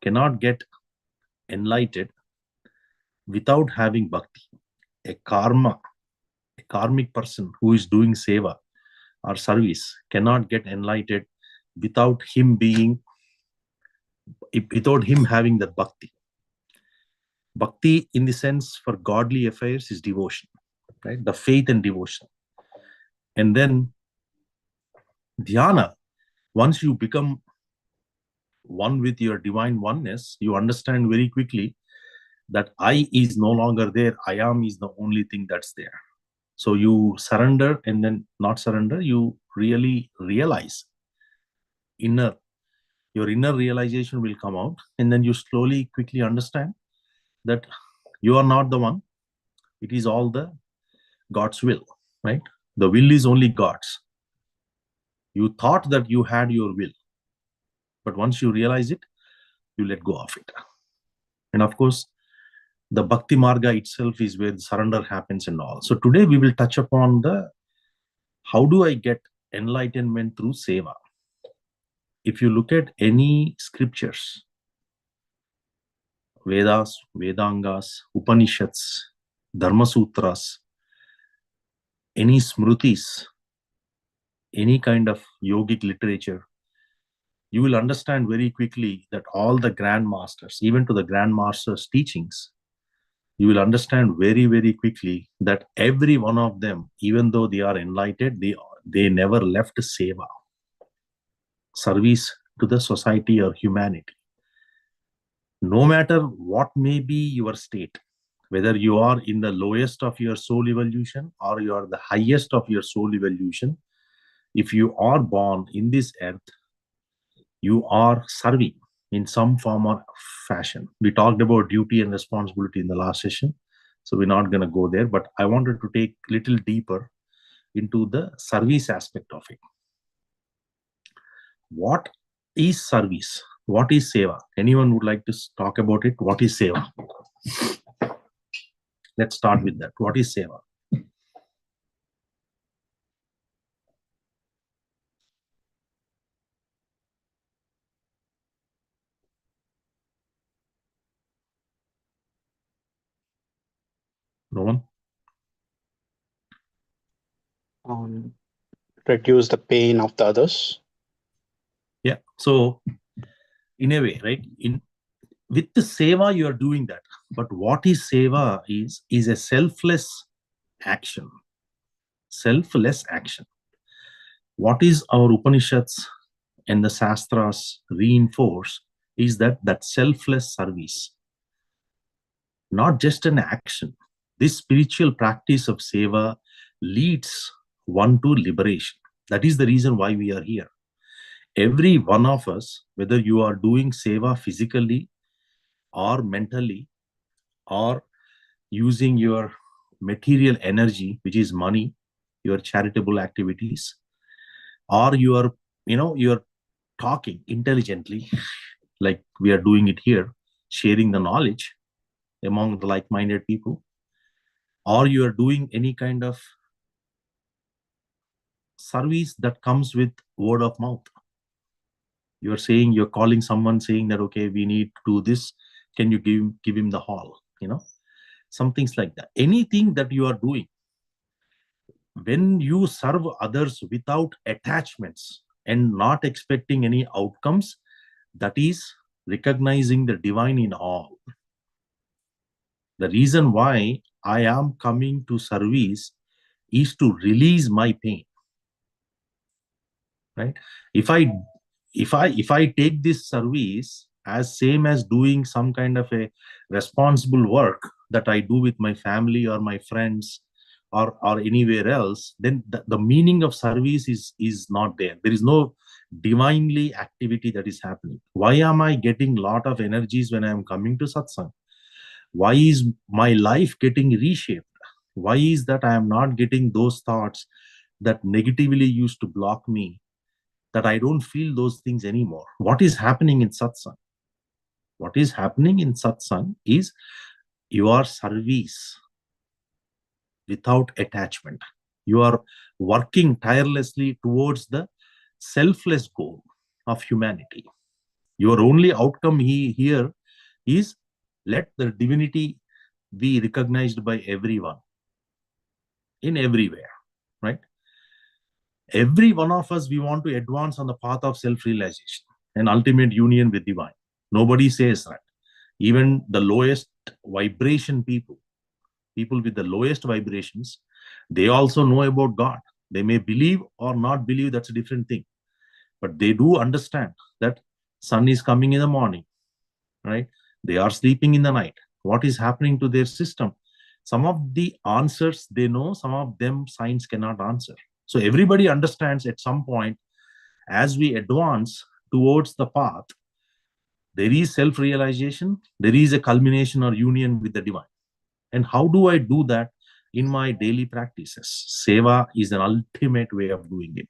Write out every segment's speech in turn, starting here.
cannot get enlightened without having bhakti. A karmic person who is doing seva or service cannot get enlightened without him having that bhakti. Bhakti, in the sense for godly affairs, is devotion, right? The faith and devotion. And then dhyana, once you become one with your divine oneness, you understand very quickly that I is no longer there. I am is the only thing that's there. So you surrender, and then not surrender, you really realize your inner realization will come out, and then you slowly, quickly understand that you are not the one. It is all the God's will, right? The will is only God's. You thought that you had your will, but once you realize it, you let go of it. And of course, the Bhakti Marga itself is where the surrender happens and all. So today we will touch upon how do I get enlightenment through Seva. If you look at any scriptures, Vedas, Vedangas, Upanishads, Dharma Sutras, any Smrutis, any kind of yogic literature, you will understand very quickly that all the Grandmasters, even to the Grandmasters' teachings, you will understand very, very quickly that every one of them, even though they are enlightened, they never left Seva, service to the society or humanity. No matter what may be your state, whether you are in the lowest of your soul evolution or you are the highest of your soul evolution, if you are born in this earth, you are serving in some form or fashion. We talked about duty and responsibility in the last session, so we're not going to go there, but I wanted to take a little deeper into the service aspect of it. What is service? What is Seva? Anyone would like to talk about it? What is Seva? Let's start with that. What is Seva? No one? Reduce the pain of the others. Yeah. So, in a way, right? With the Seva, you are doing that. But what is Seva is a selfless action. Selfless action. What is our Upanishads and the Shastras reinforce is that selfless service. Not just an action. This spiritual practice of Seva leads one to liberation. That is the reason why we are here. Every one of us, whether you are doing Seva physically or mentally, or using your material energy, which is money, your charitable activities, or you are talking intelligently, like we are doing it here, sharing the knowledge among the like-minded people, or you are doing any kind of service that comes with word of mouth. You're calling someone saying that, okay, we need to do this. Can you give him the hall? Some things like that. Anything that you are doing, when you serve others without attachments and not expecting any outcomes, that is recognizing the divine in all. The reason why I am coming to service is to release my pain. Right? If I take this service as same as doing some kind of a responsible work that I do with my family or my friends or anywhere else, then the meaning of service is not there. There is no divinely activity that is happening. Why am I getting lot of energies when I am coming to satsang? Why is my life getting reshaped? Why is that I am not getting those thoughts that negatively used to block me, that I don't feel those things anymore? What is happening in satsang? What is happening in satsang is your service without attachment. You are working tirelessly towards the selfless goal of humanity. Your only outcome here is let the divinity be recognized by everyone in everywhere, right? Every one of us, we want to advance on the path of self-realization and ultimate union with divine. Nobody says that. Even the lowest vibration people with the lowest vibrations, they also know about God. They may believe or not believe, that's a different thing. But they do understand that sun is coming in the morning, right? They are sleeping in the night. What is happening to their system? Some of the answers they know, some of them science cannot answer. So everybody understands at some point, as we advance towards the path, there is self-realization, there is a culmination or union with the divine. And how do I do that? In my daily practices. Seva is an ultimate way of doing it.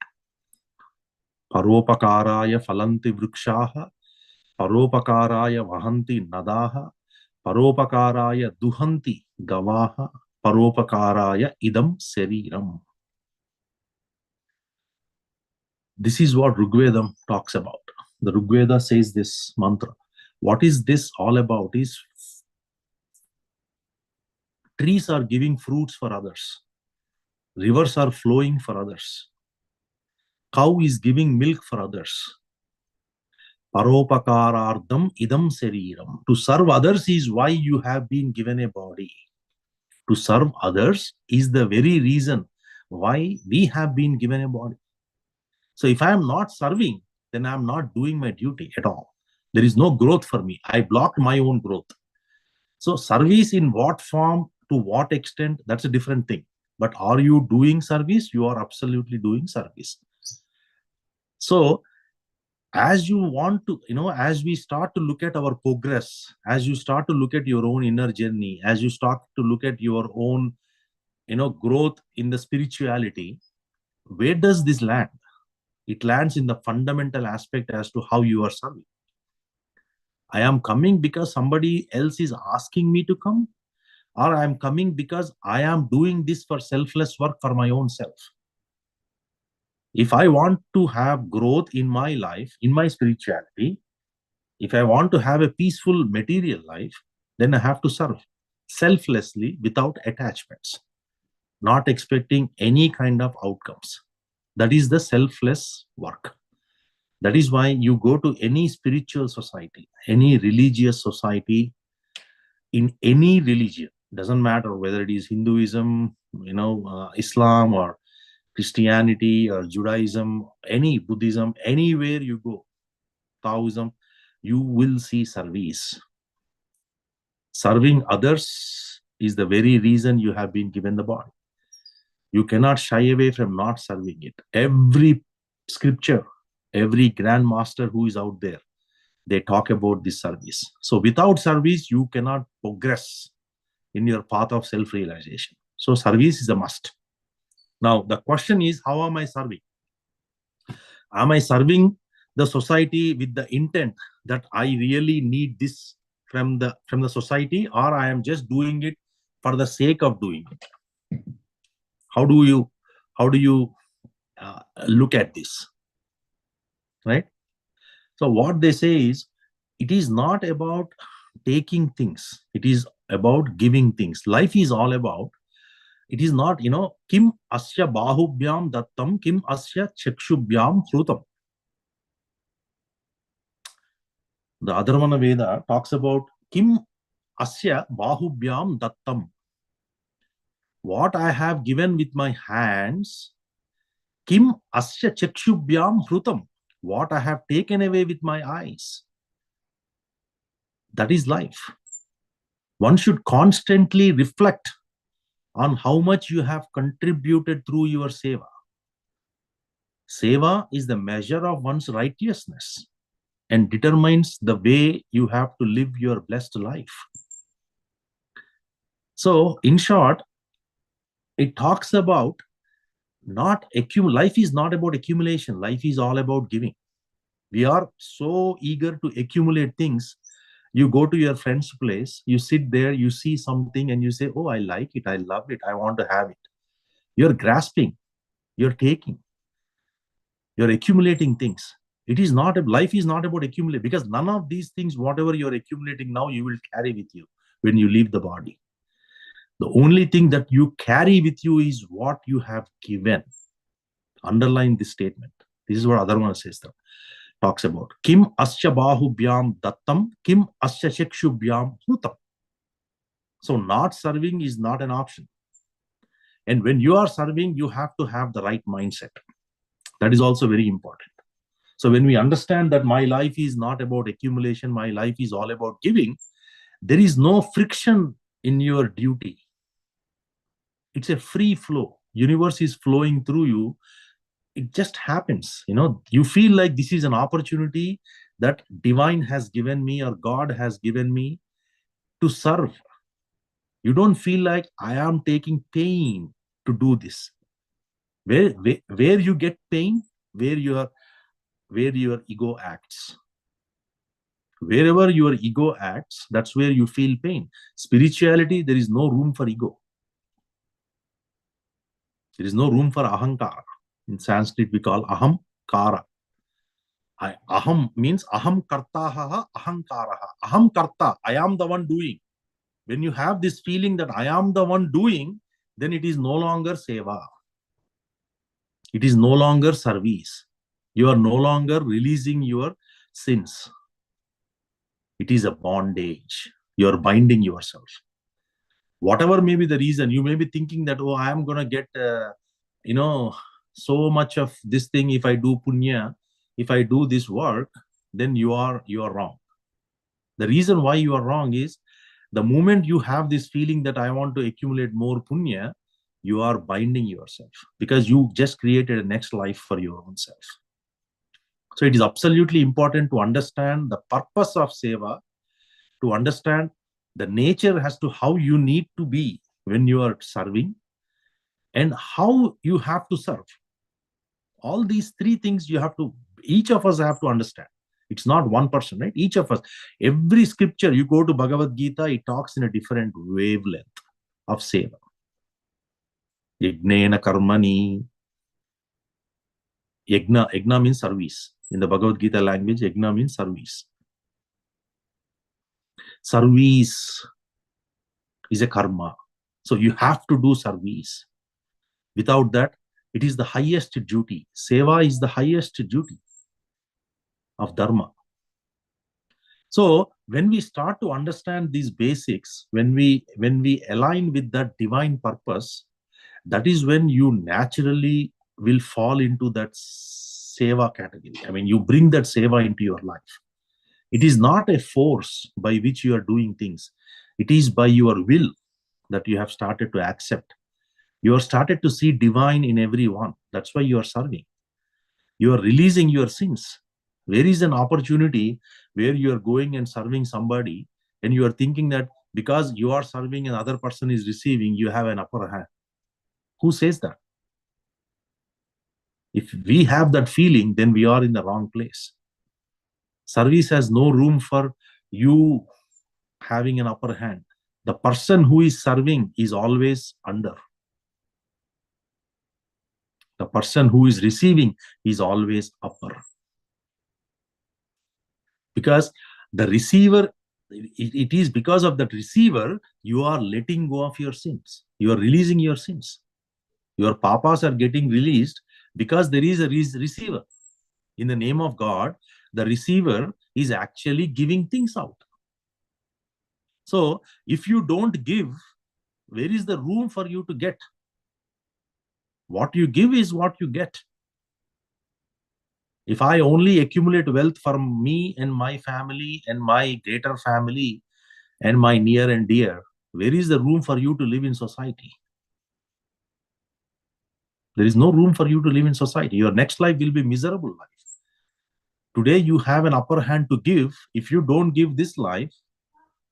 Paropakaraya phalanti vrikshaha, paropakaraya vahanti nadaha, paropakaraya duhanti gavaha, paropakaraya idam seriram. This is what Rigvedam talks about. The Rigveda says this mantra. What is this all about? Is trees are giving fruits for others. Rivers are flowing for others. Cow is giving milk for others. Paropakarardam idam seriram. To serve others is why you have been given a body. To serve others is the very reason why we have been given a body. So if I am not serving, then I am not doing my duty at all. There is no growth for me. I blocked my own growth. So service in what form, to what extent, that's a different thing. But are you doing service? You are absolutely doing service. So as you want to, as we start to look at our progress, as you start to look at your own inner journey, as you start to look at your own, growth in the spirituality, where does this land? It lands in the fundamental aspect as to how you are serving. I am coming because somebody else is asking me to come, or I am coming because I am doing this for selfless work for my own self. If I want to have growth in my life, in my spirituality, if I want to have a peaceful material life, then I have to serve selflessly without attachments, not expecting any kind of outcomes. That is the selfless work. That is why you go to any spiritual society, any religious society, in any religion, doesn't matter whether it is Hinduism, Islam or Christianity or Judaism, any Buddhism, anywhere you go, Taoism, you will see service. Serving others is the very reason you have been given the body. You cannot shy away from not serving it. Every scripture, every grandmaster who is out there, they talk about this service. So without service, you cannot progress in your path of self-realization. So service is a must. Now, the question is, how am I serving? Am I serving the society with the intent that I really need this from the society, or I am just doing it for the sake of doing it? How do you look at this, right? So what they say is, it is not about taking things, it is about giving things. Life is all about, it is not, kim asya bahubhyam dattam, kim asya chakshubhyam hrutam. The Adharvana Veda talks about kim asya bahubhyam dattam. What I have given with my hands, kim asya chakshubhyam hrutam. What I have taken away with my eyes. That is life. One should constantly reflect on how much you have contributed through your seva. Seva is the measure of one's righteousness and determines the way you have to live your blessed life. So, in short, it talks about life is not about accumulation. Life is all about giving. We are so eager to accumulate things. You go to your friend's place, you sit there, you see something and you say, oh, I like it, I love it, I want to have it. You're grasping, you're taking, you're accumulating things. It is not, life is not about accumulate, because none of these things, whatever you're accumulating now, you will carry with you when you leave the body. The only thing that you carry with you is what you have given. Underline this statement. This is what Adharma says, talks about. Kim asya bahubhyam dattam, kim asya shikshubhyam hutam. So not serving is not an option. And when you are serving, you have to have the right mindset. That is also very important. So when we understand that my life is not about accumulation, my life is all about giving, there is no friction in your duty. It's a free flow. Universe is flowing through you. It just happens. You feel like this is an opportunity that divine has given me or God has given me to serve. You don't feel like I am taking pain to do this. Where you get pain, where your ego acts. Wherever your ego acts, that's where you feel pain. Spirituality, there is no room for ego. There is no room for ahankara. In Sanskrit, we call aham kara. Aham means aham kartaha, ahankaraha. Aham karta, I am the one doing. When you have this feeling that I am the one doing, then it is no longer seva. It is no longer service. You are no longer releasing your sins. It is a bondage. You are binding yourself. Whatever may be the reason, you may be thinking that, oh, I am going to get, so much of this thing if I do punya, if I do this work, then you are wrong. The reason why you are wrong is the moment you have this feeling that I want to accumulate more punya, you are binding yourself because you just created a next life for your own self. So it is absolutely important to understand the purpose of seva, to understand the nature as to how you need to be when you are serving and how you have to serve. All these three things each of us have to understand. It's not one person, right? Each of us, every scripture, you go to Bhagavad Gita, it talks in a different wavelength of seva. Jnana Karmani. Yajna means service. In the Bhagavad Gita language, yajna means service. Service is a karma. So you have to do service. Without that, it is the highest duty. Seva is the highest duty of Dharma. So when we start to understand these basics, when we align with that divine purpose, that is when you naturally will fall into that seva category. I mean, you bring that seva into your life. It is not a force by which you are doing things. It is by your will that you have started to accept. You have started to see divine in everyone. That's why you are serving. You are releasing your sins. There is an opportunity where you are going and serving somebody and you are thinking that because you are serving and other person is receiving, you have an upper hand. Who says that? If we have that feeling, then we are in the wrong place. Service has no room for you having an upper hand. The person who is serving is always under. The person who is receiving is always upper. Because the receiver, it is because of that receiver, you are letting go of your sins. You are releasing your sins. Your papas are getting released because there is a receiver. In the name of God, the receiver is actually giving things out. So if you don't give, where is the room for you to get? What you give is what you get. If I only accumulate wealth for me and my family and my greater family and my near and dear, where is the room for you to live in society? There is no room for you to live in society. Your next life will be miserable life. Today you have an upper hand to give. If you don't give this life,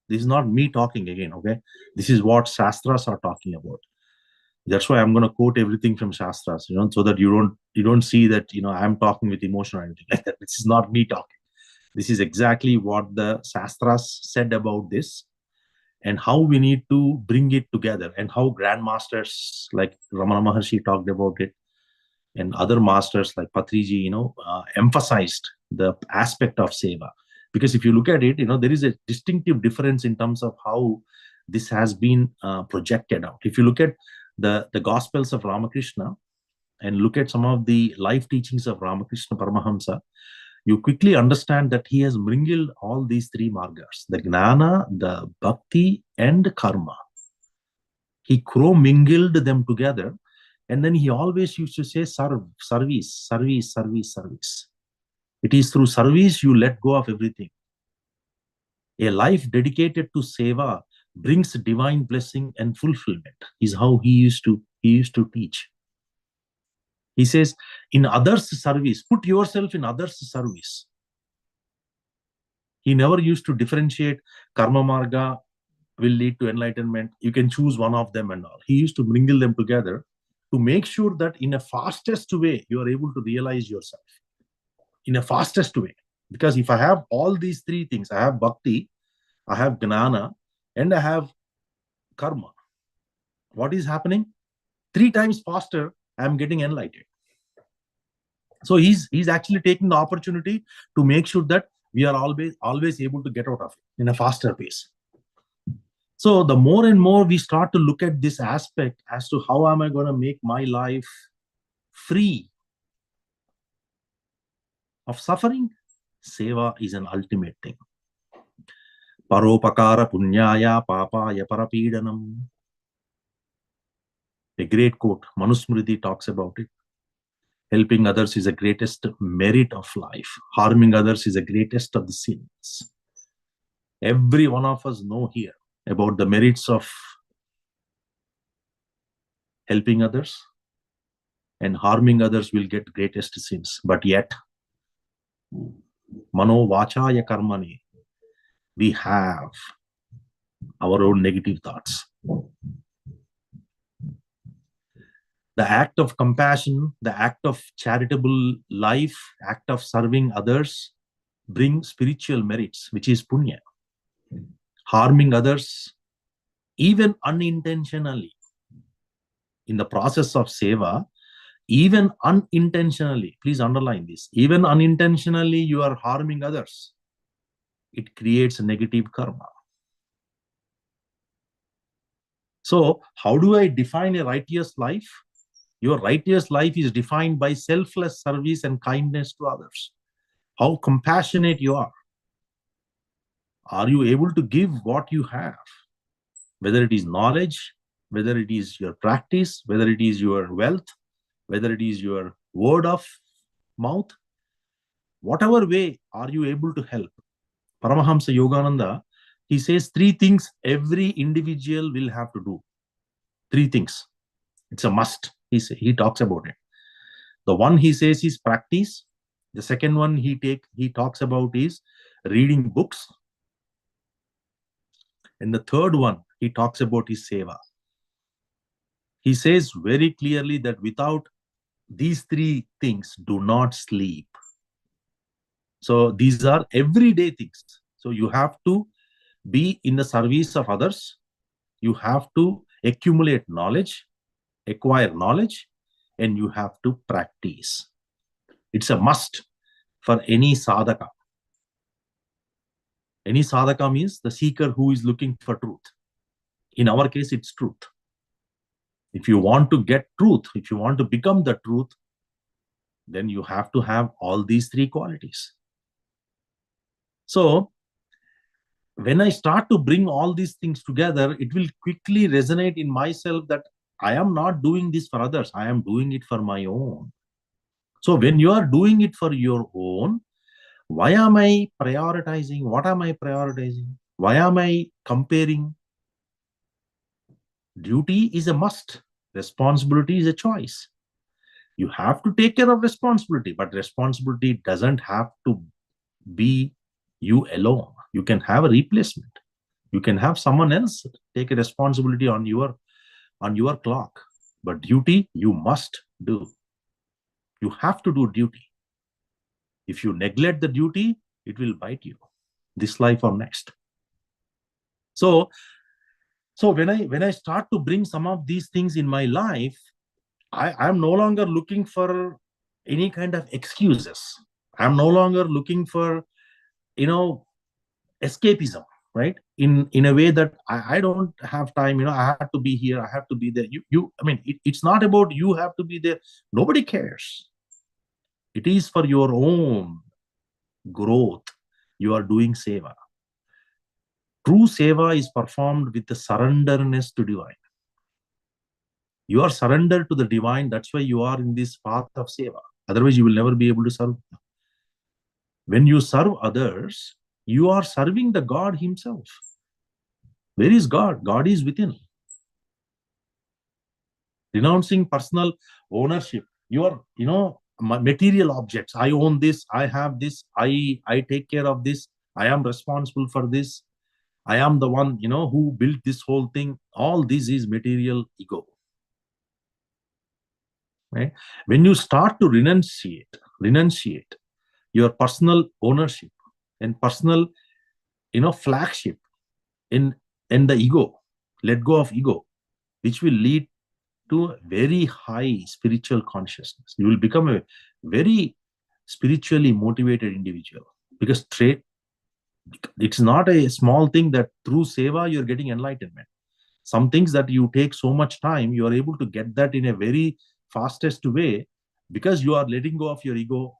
this is not me talking again, okay? This is what Shastras are talking about. That's why I'm going to quote everything from Shastras, so that you don't see that, I'm talking with emotion or anything like that. This is not me talking. This is exactly what the Shastras said about this and how we need to bring it together and how Grandmasters like Ramana Maharshi talked about it. and other masters like Patriji, emphasized the aspect of Seva. Because if you look at it, there is a distinctive difference in terms of how this has been projected out. If you look at the Gospels of Ramakrishna and look at some of the life teachings of Ramakrishna Paramahamsa, you quickly understand that he has mingled all these three margas, the Jnana, the Bhakti, and Karma. He mingled them together, and then he always used to say, service, service, service, service. It is through service you let go of everything. A life dedicated to Seva brings divine blessing and fulfillment, is how he used to teach. He says, in others' service, put yourself in others' service. He never used to differentiate karma marga will lead to enlightenment. You can choose one of them and all. He used to mingle them together to make sure that in a fastest way, you are able to realize yourself. In a fastest way. Because if I have all these three things, I have Bhakti, I have Jnana, and I have Karma. What is happening? 3 times faster, I am getting enlightened. So he's actually taking the opportunity to make sure that we are always able to get out of it in a faster pace. So the more and more we start to look at this aspect as to how am I going to make my life free of suffering, Seva is an ultimate thing. Paropakara punyaya papaya parapidanam. A great quote, Manusmriti talks about it. Helping others is the greatest merit of life. Harming others is the greatest of the sins. Every one of us know here about the merits of helping others, and harming others will get greatest sins. But yet, mano vachaya karmani, we have our own negative thoughts. The act of compassion, the act of charitable life, act of serving others bring spiritual merits, which is punya. Harming others, even unintentionally, in the process of seva, even unintentionally, please underline this, even unintentionally you are harming others, it creates a negative karma. So how do I define a righteous life? Your righteous life is defined by selfless service and kindness to others. How compassionate you are. Are you able to give what you have? Whether it is knowledge, whether it is your practice, whether it is your wealth, whether it is your word of mouth, whatever way are you able to help? Paramahamsa Yogananda, he says 3 things every individual will have to do. 3 things. It's a must. He talks about it. The one he says is practice. The second one he talks about is reading books. And the third one he talks about is seva. He says very clearly that without these 3 things, do not sleep. So these are everyday things. So you have to be in the service of others. You have to accumulate knowledge, acquire knowledge, and you have to practice. It's a must for any sadhaka. Any sadhaka means the seeker who is looking for truth. In our case, it's truth. If you want to get truth, if you want to become the truth, then you have to have all these 3 qualities. So when I start to bring all these things together, it will quickly resonate in myself that I am not doing this for others. I am doing it for my own. So when you are doing it for your own, why am I prioritizing? What am I prioritizing? Why am I comparing? Duty is a must. Responsibility is a choice. You have to take care of responsibility, but responsibility doesn't have to be you alone. You can have a replacement. You can have someone else take a responsibility on your clock. But duty, you must do. You have to do duty. If you neglect the duty, it will bite you, this life or next. So when I start to bring some of these things in my life, I'm no longer looking for any kind of excuses. I'm no longer looking for, escapism, right? In a way that I don't have time, I have to be here, I have to be there. It's not about you have to be there. Nobody cares. It is for your own growth. You are doing seva. True seva is performed with the surrenderness to divine. You are surrendered to the divine. That's why you are in this path of seva. Otherwise, you will never be able to serve. When you serve others, you are serving the God himself. Where is God? God is within. Renouncing personal ownership. You are, material objects. I own this. I have this. I take care of this. I am responsible for this. I am the one, who built this whole thing. All this is material ego. Right? When you start to renunciate your personal ownership and personal, flagship in the ego, let go of ego, which will lead to a very high spiritual consciousness. You will become a very spiritually motivated individual, because it's not a small thing that through seva you're getting enlightenment. Some things that you take so much time, you are able to get that in a very fastest way, because you are letting go of your ego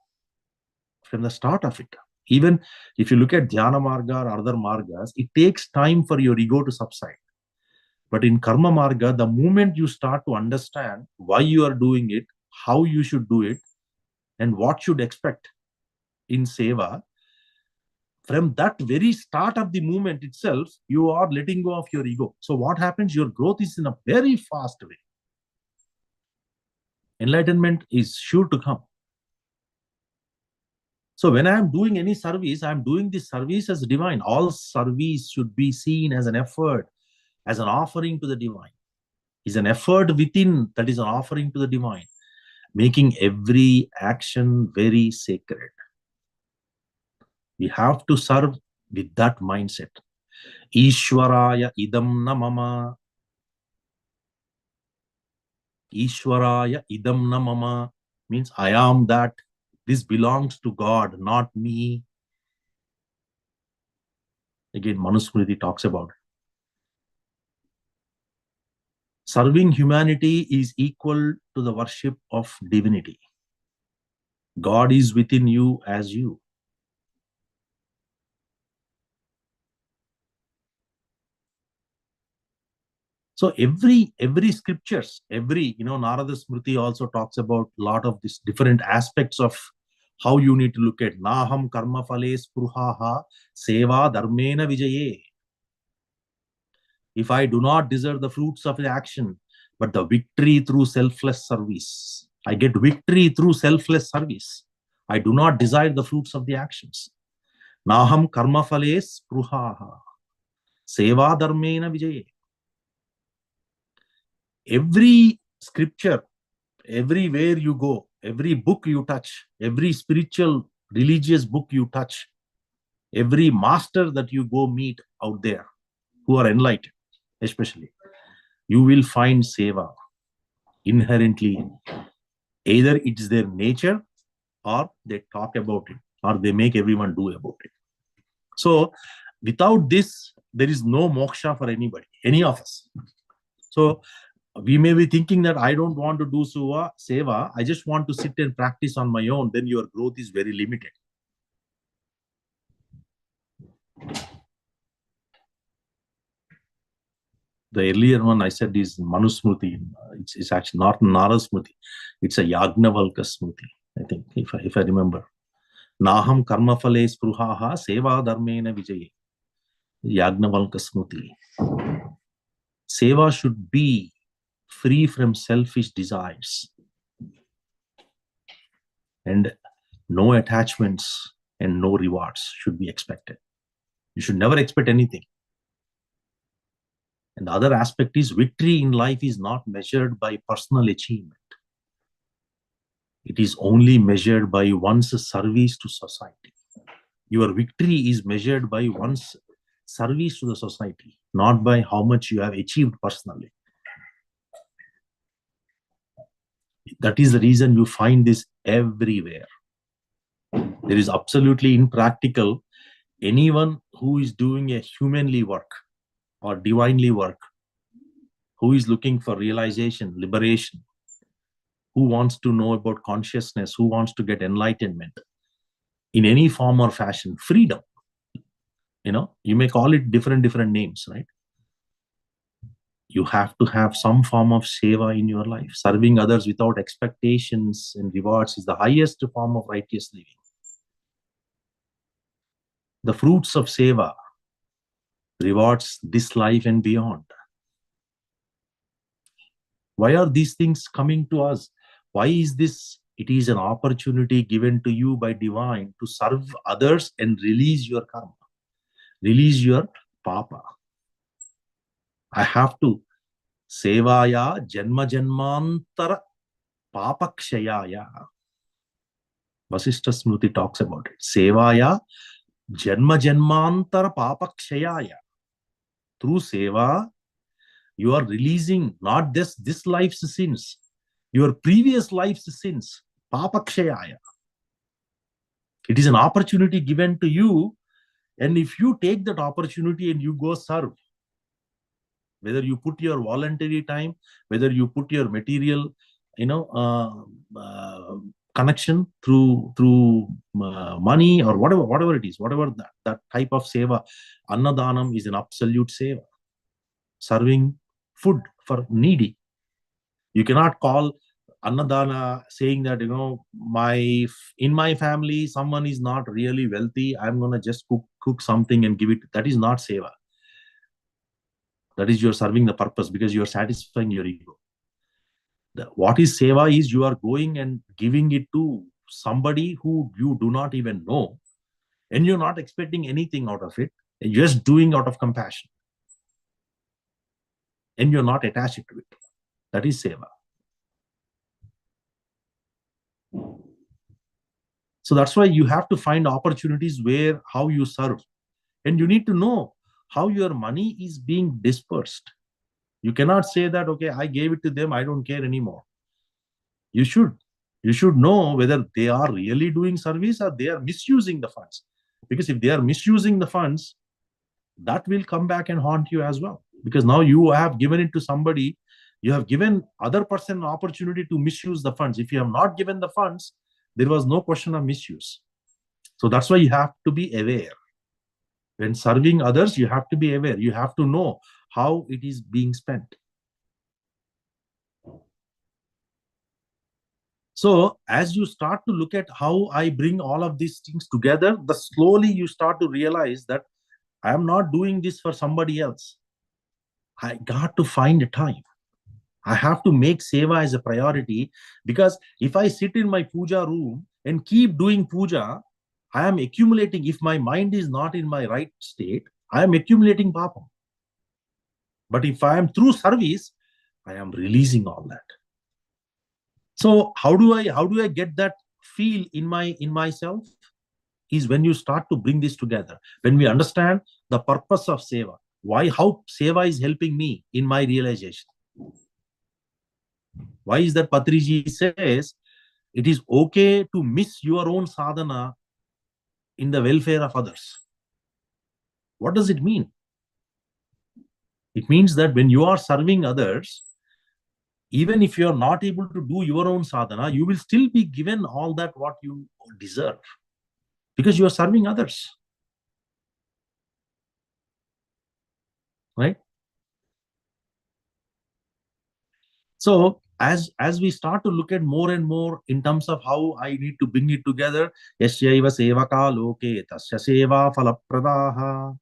from the start of it. Even if you look at Dhyana Marga or other Margas, it takes time for your ego to subside. But in Karma Marga, the moment you start to understand why you are doing it, how you should do it, and what should expect in Seva, from that very start of the movement itself, you are letting go of your ego. So what happens? Your growth is in a very fast way. Enlightenment is sure to come. So when I am doing any service, I am doing this service as divine. All service should be seen as an effort, as an offering to the divine. Is an effort within that is an offering to the divine, making every action very sacred. We have to serve with that mindset. Ishwaraya idam na mama. Ishwaraya idam na mama means I am that. This belongs to God, not me. Again, Manusmriti talks about it. Serving humanity is equal to the worship of divinity. God is within you as you. So every scriptures, Narada Smriti also talks about a lot of these different aspects of how you need to look at Naham karma phale spruhaha seva dharmena vijaye. If I do not deserve the fruits of the action, but the victory through selfless service, I get victory through selfless service. I do not desire the fruits of the actions. Naham karma phale spruhaha seva dharmena vijaye. Every scripture, everywhere you go, every book you touch, every spiritual religious book you touch, every master that you go meet out there who are enlightened, especially, you will find seva inherently. Either it's their nature, or they talk about it, or they make everyone do about it. So without this, there is no moksha for anybody, any of us. So we may be thinking that I don't want to do seva, I just want to sit and practice on my own. Then your growth is very limited. The earlier one I said is Manusmriti. It's actually not Narada Smriti. It's a Yagnavalka Smriti, I think, if I remember. Naham karma phale spruhaha seva dharmena vijaye. Yagnavalka Smriti. Seva should be free from selfish desires and no attachments and no rewards should be expected. You should never expect anything. And the other aspect is victory in life is not measured by personal achievement. It is only measured by one's service to society. Your victory is measured by one's service to the society, not by how much you have achieved personally. That is the reason you find this everywhere. There is absolutely impractical. Anyone who is doing a humanly work or divinely work, who is looking for realization, liberation, who wants to know about consciousness, who wants to get enlightenment in any form or fashion, freedom. You may call it different names, right? You have to have some form of seva in your life. Serving others without expectations and rewards is the highest form of righteous living. The fruits of seva rewards this life and beyond. Why are these things coming to us? Why is this? It is an opportunity given to you by divine to serve others and release your karma, release your papa. I have to sevaya janma janmantara papakshayaya. Vasishtha Smriti talks about it. Sevaya janma janmantara papakshayaya. Through seva, you are releasing not just this life's sins, your previous life's sins. Papakshayaya. It is an opportunity given to you, and if you take that opportunity and you go serve, whether you put your voluntary time, whether you put your material, connection through money or whatever it is, whatever that type of seva. Annadanam is an absolute seva. Serving food for needy. You cannot call Annadana saying that, in my family, someone is not really wealthy. I'm going to just cook something and give it. That is not seva. That is, you're serving the purpose because you're satisfying your ego. What is seva is you are going and giving it to somebody who you do not even know, and you're not expecting anything out of it. You're just doing out of compassion. And you're not attached to it. That is seva. So that's why you have to find opportunities how you serve. And you need to know how your money is being dispersed. You cannot say that, okay, I gave it to them, I don't care anymore. You should know whether they are really doing service or they are misusing the funds. Because if they are misusing the funds, that will come back and haunt you as well. Because now you have given it to somebody, you have given other person an opportunity to misuse the funds. If you have not given the funds, there was no question of misuse. So that's why you have to be aware. When serving others, you have to be aware. You have to know how it is being spent. So as you start to look at how I bring all of these things together, slowly you start to realize that I am not doing this for somebody else. I got to find a time. I have to make seva as a priority, because if I sit in my puja room and keep doing puja, I am accumulating. If my mind is not in my right state, I am accumulating papa. But if I am through service, I am releasing all that. So how do I get that feel in myself? Is when you start to bring this together. When we understand the purpose of seva, how seva is helping me in my realization. Why is that Patriji says it is okay to miss your own sadhana in the welfare of others? What does it mean? It means that when you are serving others, even if you are not able to do your own sadhana, you will still be given all that what you deserve, because you are serving others. Right? So as we start to look at more and more in terms of how I need to bring it together, yasyaiva sevaka loke tasya seva phalapradaha.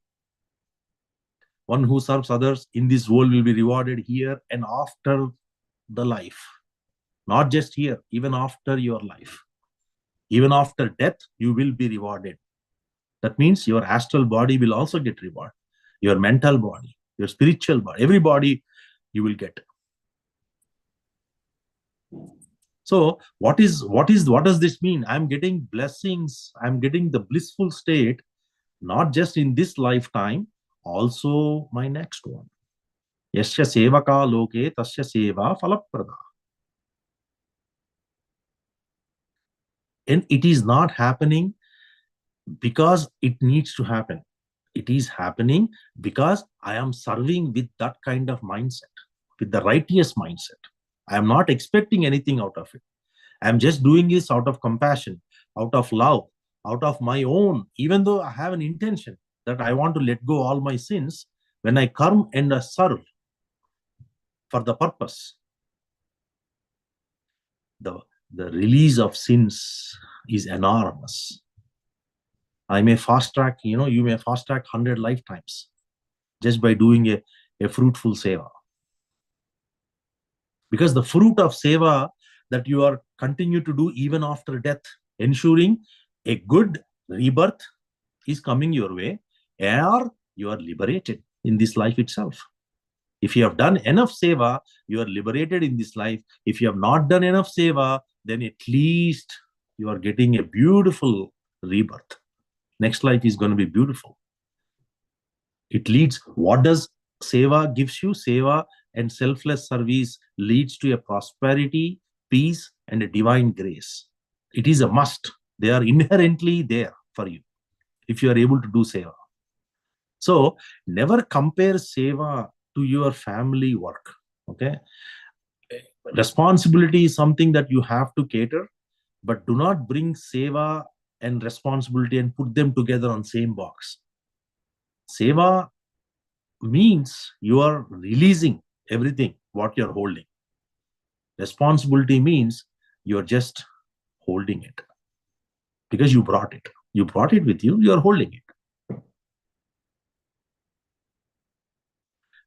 One who serves others in this world will be rewarded here and after the life. Not just here, even after your life. Even after death, you will be rewarded. That means your astral body will also get reward. Your mental body, your spiritual body, every body you will get. So what does this mean? I'm getting blessings. I'm getting the blissful state, not just in this lifetime, also my next one. Yasya sevaka loke tasya seva phalaprada. And it is not happening because it needs to happen. It is happening because I am serving with that kind of mindset, with the righteous mindset. I am not expecting anything out of it. I am just doing this out of compassion, out of love, out of my own, even though I have an intention that I want to let go all my sins. When I come and serve for the purpose, the release of sins is enormous. I may fast track, you may fast track 100 lifetimes just by doing a fruitful seva. Because the fruit of seva that you are continue to do even after death, ensuring a good rebirth is coming your way, or you are liberated in this life itself. If you have done enough seva, you are liberated in this life. If you have not done enough seva, then at least you are getting a beautiful rebirth. Next life is going to be beautiful. It leads, what does seva gives you? Seva and selfless service leads to a prosperity, peace, and a divine grace. It is a must. They are inherently there for you if you are able to do seva. So never compare seva to your family work. Okay, responsibility is something that you have to cater, but do not bring seva and responsibility and put them together on same box. Seva means you are releasing everything what you're holding. Responsibility means you're just holding it because you brought it. You brought it with you, you're holding it.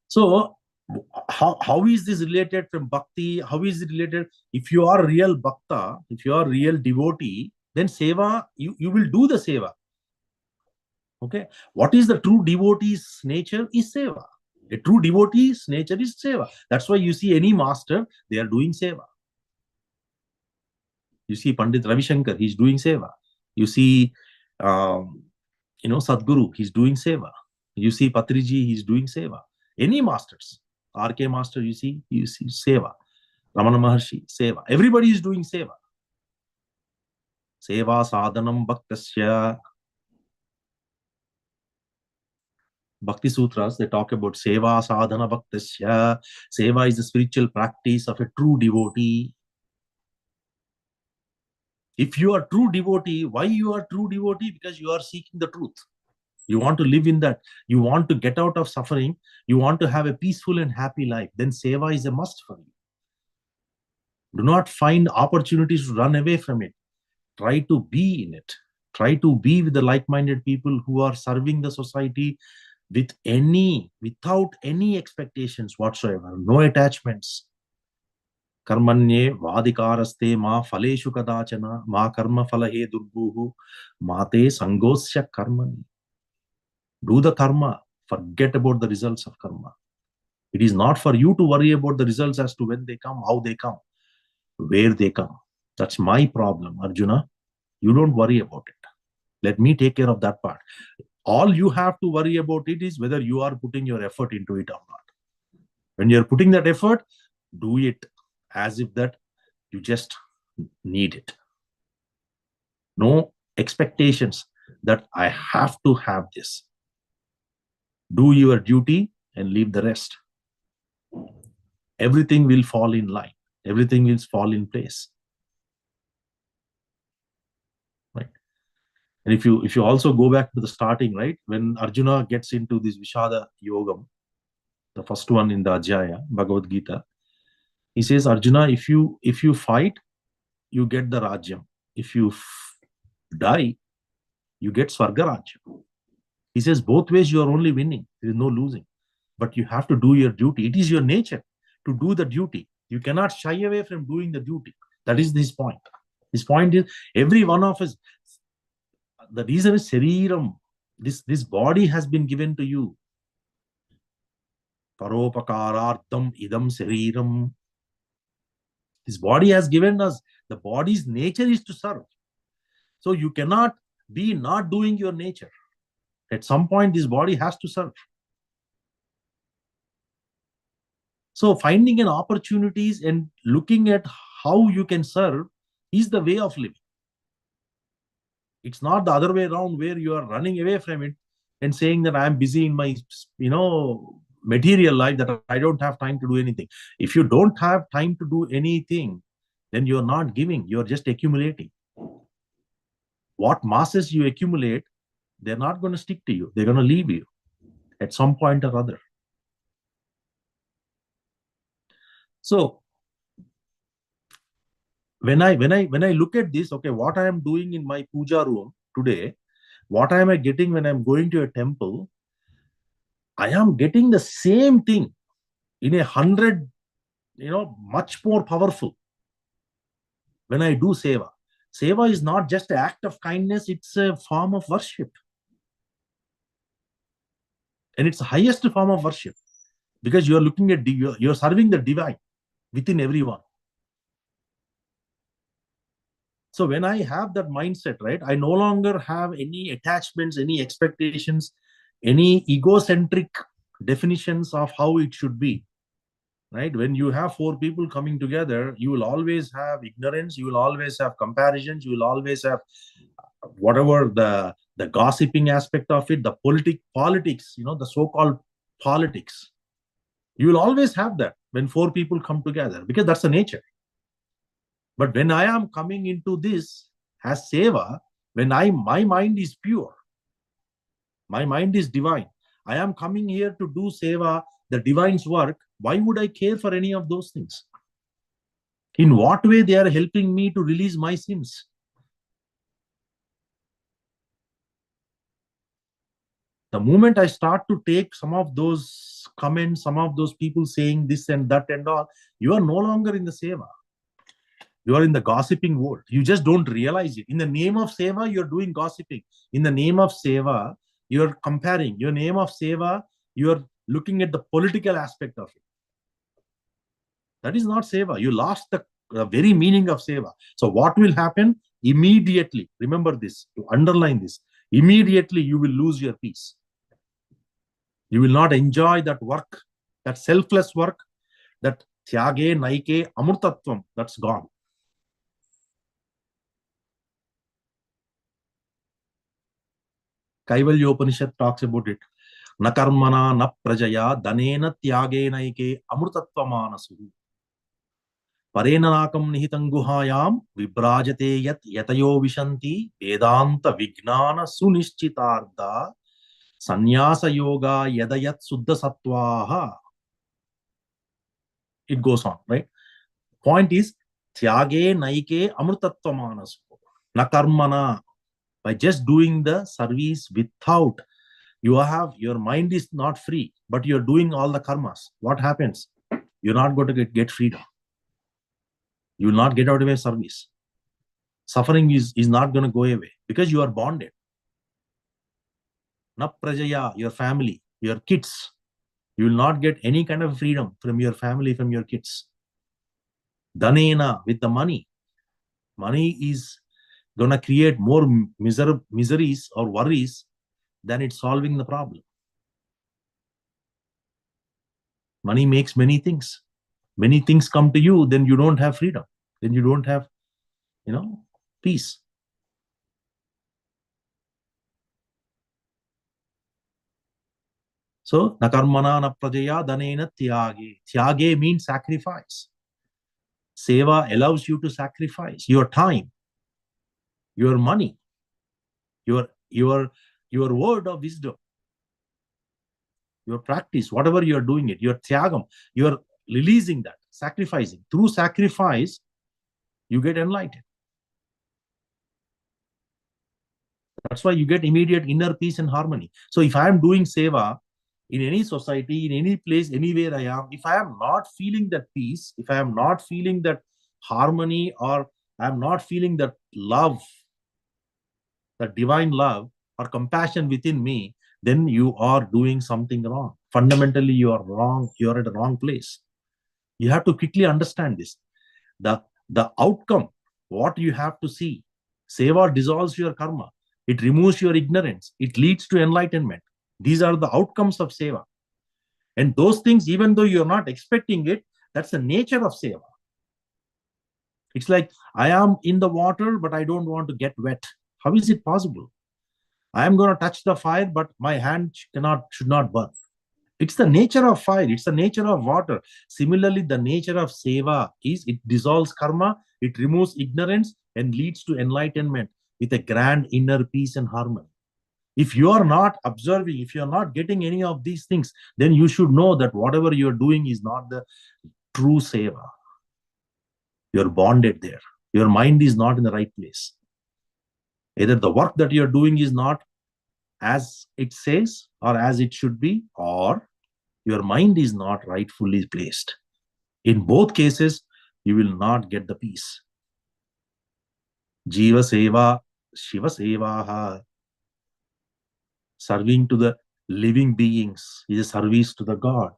So how is this related from bhakti? How is it related? If you are real bhakta, if you are real devotee, then seva, you will do the seva. Okay, what is the true devotee's nature is seva. A true devotee's nature is seva. That's why you see any master, they are doing seva. You see Pandit Ravi Shankar, he's doing seva. You see, Sadguru, he's doing seva. You see Patriji, he's doing seva. Any masters, RK master, you see seva. Ramana Maharshi, seva. Everybody is doing seva. Seva sadhanam bhaktasya. Bhakti Sutras, they talk about Seva sadhana bhaktasya. Seva is the spiritual practice of a true devotee. If you are true devotee, why you are true devotee? Because you are seeking the truth. You want to live in that. You want to get out of suffering. You want to have a peaceful and happy life. Then seva is a must for you. Do not find opportunities to run away from it. Try to be in it. Try to be with the like-minded people who are serving the society without any expectations whatsoever. No attachments. Karmanye vadikaraste ma faleshu kadachana ma karma falahe durbuhu mate sangosya karmani. Do the karma. Forget about the results of karma. It is not for you to worry about the results as to when they come, how they come, where they come. That's my problem, Arjuna. You don't worry about it. Let me take care of that part. All you have to worry about it is whether you are putting your effort into it or not. When you're putting that effort, do it as if that you just need it. No expectations that I have to have this. Do your duty and leave the rest. Everything will fall in line. Everything will fall in place. Right? And if you also go back to the starting, right, when Arjuna gets into this Vishada Yogam, the first one in the Ajaya, Bhagavad Gita, he says, Arjuna, if you fight, you get the Rajyam. If you die, you get Swarga Rajyam. He says, both ways you are only winning. There is no losing. But you have to do your duty. It is your nature to do the duty. You cannot shy away from doing the duty. That is his point. His point is, every one of us, the reason is Sariram. This body has been given to you. Paropakarartham idam Sariram. This body has given us. The body's nature is to serve. So you cannot be not doing your nature. At some point, this body has to serve. So finding an opportunities and looking at how you can serve is the way of living. It's not the other way around where you are running away from it and saying that I am busy in my, material life, that I don't have time to do anything. If you don't have time to do anything, then you're not giving, you're just accumulating. What masses you accumulate, they're not going to stick to you. They're going to leave you at some point or other. So when I look at this, okay, what I am doing in my puja room today, what am I getting when I'm going to a temple? I am getting the same thing in 100, much more powerful when I do seva. Seva is not just an act of kindness, it's a form of worship. And it's the highest form of worship because you are looking at, you're serving the divine within everyone. So when I have that mindset, right, I no longer have any attachments, any expectations, any egocentric definitions of how it should be, right? When you have four people coming together, you will always have ignorance, you will always have comparisons, you will always have whatever the gossiping aspect of it, the politics, the so-called politics. You will always have that when four people come together because that's the nature. But when I am coming into this as seva, when my mind is pure, my mind is divine, I am coming here to do seva, the divine's work, why would I care for any of those things? In what way they are helping me to release my sins? The moment I start to take some of those comments, some of those people saying this and that and all, you are no longer in the seva. You are in the gossiping world. You just don't realize it. In the name of seva, you're doing gossiping. In the name of seva, you're comparing. In the name of seva, you're looking at the political aspect of it. That is not seva. You lost the very meaning of seva. So what will happen? Immediately, remember this, to underline this, immediately you will lose your peace. You will not enjoy that work, that selfless work, that tyage, naike, amurtatvam, that's gone. Kaivalyopanishad talks about it. Na karmana na prajaya danena tyage naike amurtatvamanasu. Parenanakam nihitam guhayam vibrajate yat yatayo vishanti vedanta vignana sunishchitarda sanyasa yoga yadayat suddha sattvaha. It goes on, right? Point is, tyage naike amrutatvamanasu. Na karmana. By just doing the service without, your mind is not free, but you're doing all the karmas. What happens? You're not going to get freedom. You will not get out of a service. Suffering is not going to go away because you are bonded. Na prajaya, your family, your kids. You will not get any kind of freedom from your family, from your kids. Danena, with the money. Money is going to create more miseries or worries than it's solving the problem. Money makes many things. Many things come to you, then you don't have freedom. Then you don't have, peace. So, na karmana na prajaya danena tyage. Tyage means sacrifice. Seva allows you to sacrifice your time, your money, your word of wisdom, your practice, whatever you are doing it, your tyagam, you are releasing that, sacrificing. Through sacrifice, you get enlightened. That's why you get immediate inner peace and harmony. So if I am doing seva in any society, in any place, anywhere I am, if I am not feeling that peace, if I am not feeling that harmony, or I am not feeling that love, that divine love or compassion within me, then you are doing something wrong. Fundamentally, you are wrong. You are at the wrong place. You have to quickly understand this. The outcome, what you have to see. Seva dissolves your karma. It removes your ignorance. It leads to enlightenment. These are the outcomes of seva. And those things, even though you're not expecting it, that's the nature of seva. It's like, I am in the water, but I don't want to get wet. How is it possible? I am going to touch the fire, but my hand should not burn. It's the nature of fire. It's the nature of water. Similarly, the nature of seva is it dissolves karma, it removes ignorance, and leads to enlightenment with a grand inner peace and harmony. If you are not observing, if you are not getting any of these things, then you should know that whatever you are doing is not the true seva. You're bonded there. Your mind is not in the right place. Either the work that you're doing is not as it says or as it should be, or your mind is not rightfully placed. In both cases, you will not get the peace. Jiva Seva, Shiva Seva, serving to the living beings is a service to the God.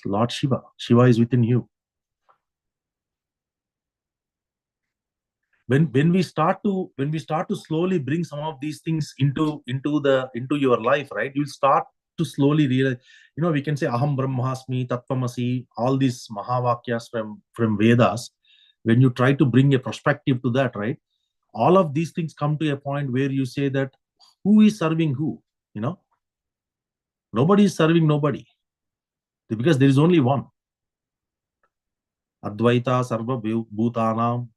Lord Shiva. Shiva is within you. When we start to slowly bring some of these things into your life, right? You'll start to slowly realize, we can say Aham Brahmasmi, Tattvamasi, all these Mahavakyas from Vedas. When you try to bring a perspective to that, right? All of these things come to a point where you say that who is serving who? Nobody is serving nobody. Because there is only one. Advaita Sarva Bhutanam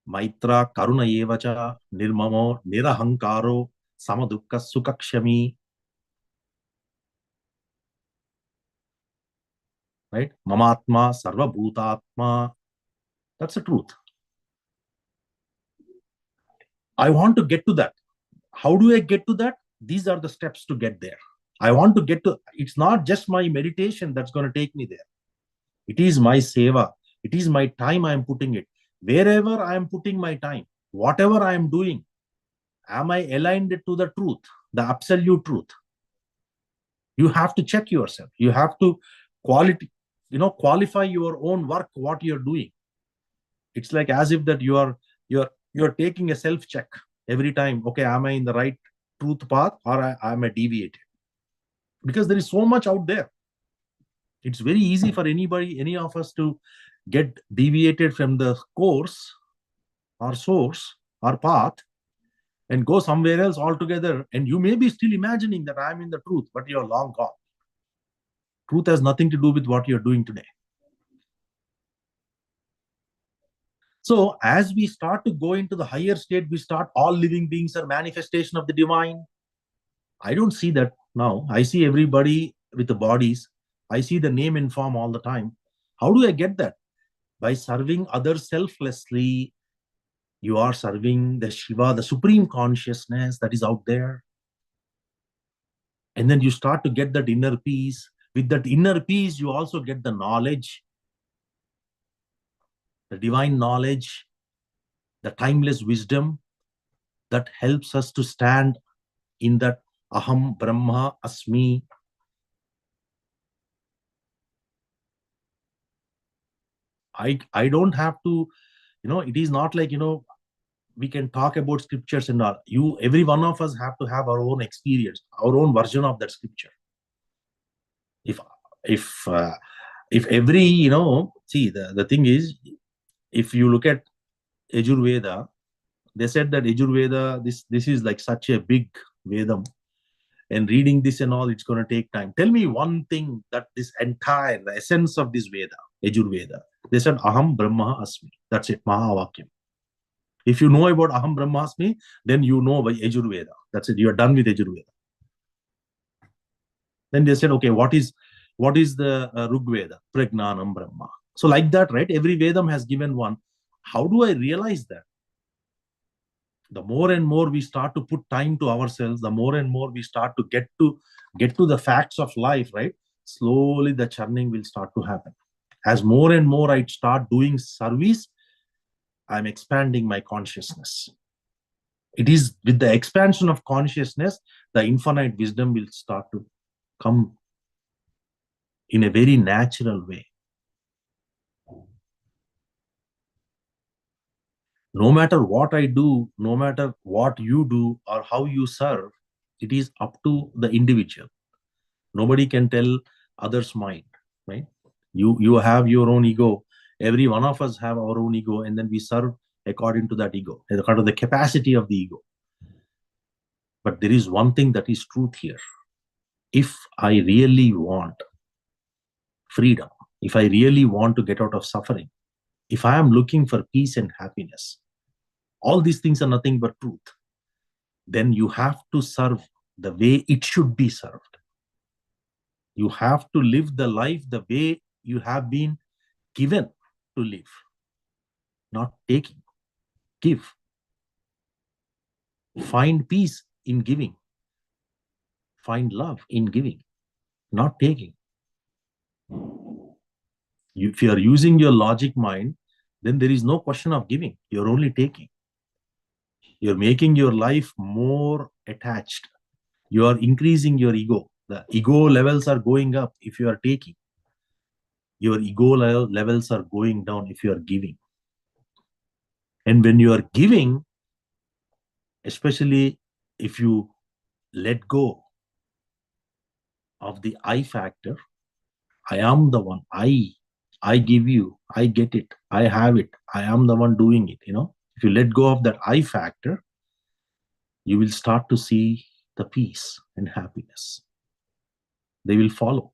Maitra Karuna Yevacha Nirmamo Nirahankaro Samadukka Sukakshami. Right? Mamatma Sarva Bhutatma. That's the truth. I want to get to that. How do I get to that? These are the steps to get there. I want to get to, it's not just my meditation that's going to take me there. It is my seva. It is my time I am putting it. Wherever I am putting my time, whatever I am doing, am I aligned to the truth, the absolute truth? You have to check yourself. You have to qualify your own work, what you're doing. It's like as if that you're taking a self-check every time. Okay, am I in the right truth path or am I deviated? Because there is so much out there. It's very easy for any of us to get deviated from the course or source or path and go somewhere else altogether. And you may be still imagining that I'm in the truth, but you're long gone. Truth has nothing to do with what you're doing today. So as we start to go into the higher state, we start all living beings are manifestation of the divine. I don't see that now. I see everybody with the bodies. I see the name and form all the time. How do I get that? By serving others selflessly. You are serving the Shiva, the supreme consciousness that is out there. And then you start to get that inner peace. With that inner peace, you also get the knowledge, the divine knowledge, the timeless wisdom that helps us to stand in that Aham Brahma Asmi. I don't have to, it is not like, we can talk about scriptures and all. Every one of us have to have our own experience, our own version of that scripture. If every, see, the thing is, if you look at Yajurveda, they said that Yajurveda, this is like such a big Vedam. And reading this and all, it's going to take time. Tell me one thing that the essence of this Veda, Yajurveda, they said, Aham Brahma Asmi. That's it, Mahavakyam. If you know about Aham Brahma Asmi, then you know by Yajurveda. That's it, you are done with Yajurveda. Then they said, okay, what is the Rigveda? Pragnanam Brahma. So like that, right? Every Vedam has given one. How do I realize that? The more and more we start to put time to ourselves, the more and more we start to get to the facts of life, right? Slowly the churning will start to happen. As more and more I start doing service, I'm expanding my consciousness. It is with the expansion of consciousness, the infinite wisdom will start to come in a very natural way. No matter what I do, no matter what you do or how you serve, it is up to the individual. Nobody can tell others' mind, right? You have your own ego. Every one of us have our own ego, and then we serve according to that ego, according to the capacity of the ego. But there is one thing that is truth here. If I really want freedom, if I really want to get out of suffering, if I am looking for peace and happiness, all these things are nothing but truth, then you have to serve the way it should be served. You have to live the life the way you have been given to live, not taking. Give. Find peace in giving. Find love in giving, not taking. If you are using your logic mind, then there is no question of giving. You're only taking. You're making your life more attached. You are increasing your ego. The ego levels are going up if you are taking. Your ego levels are going down if you are giving. And when you are giving, especially if you let go of the I factor, I am the one. I give you, I get it, I have it, I am the one doing it. If you let go of that I factor, you will start to see the peace and happiness. They will follow.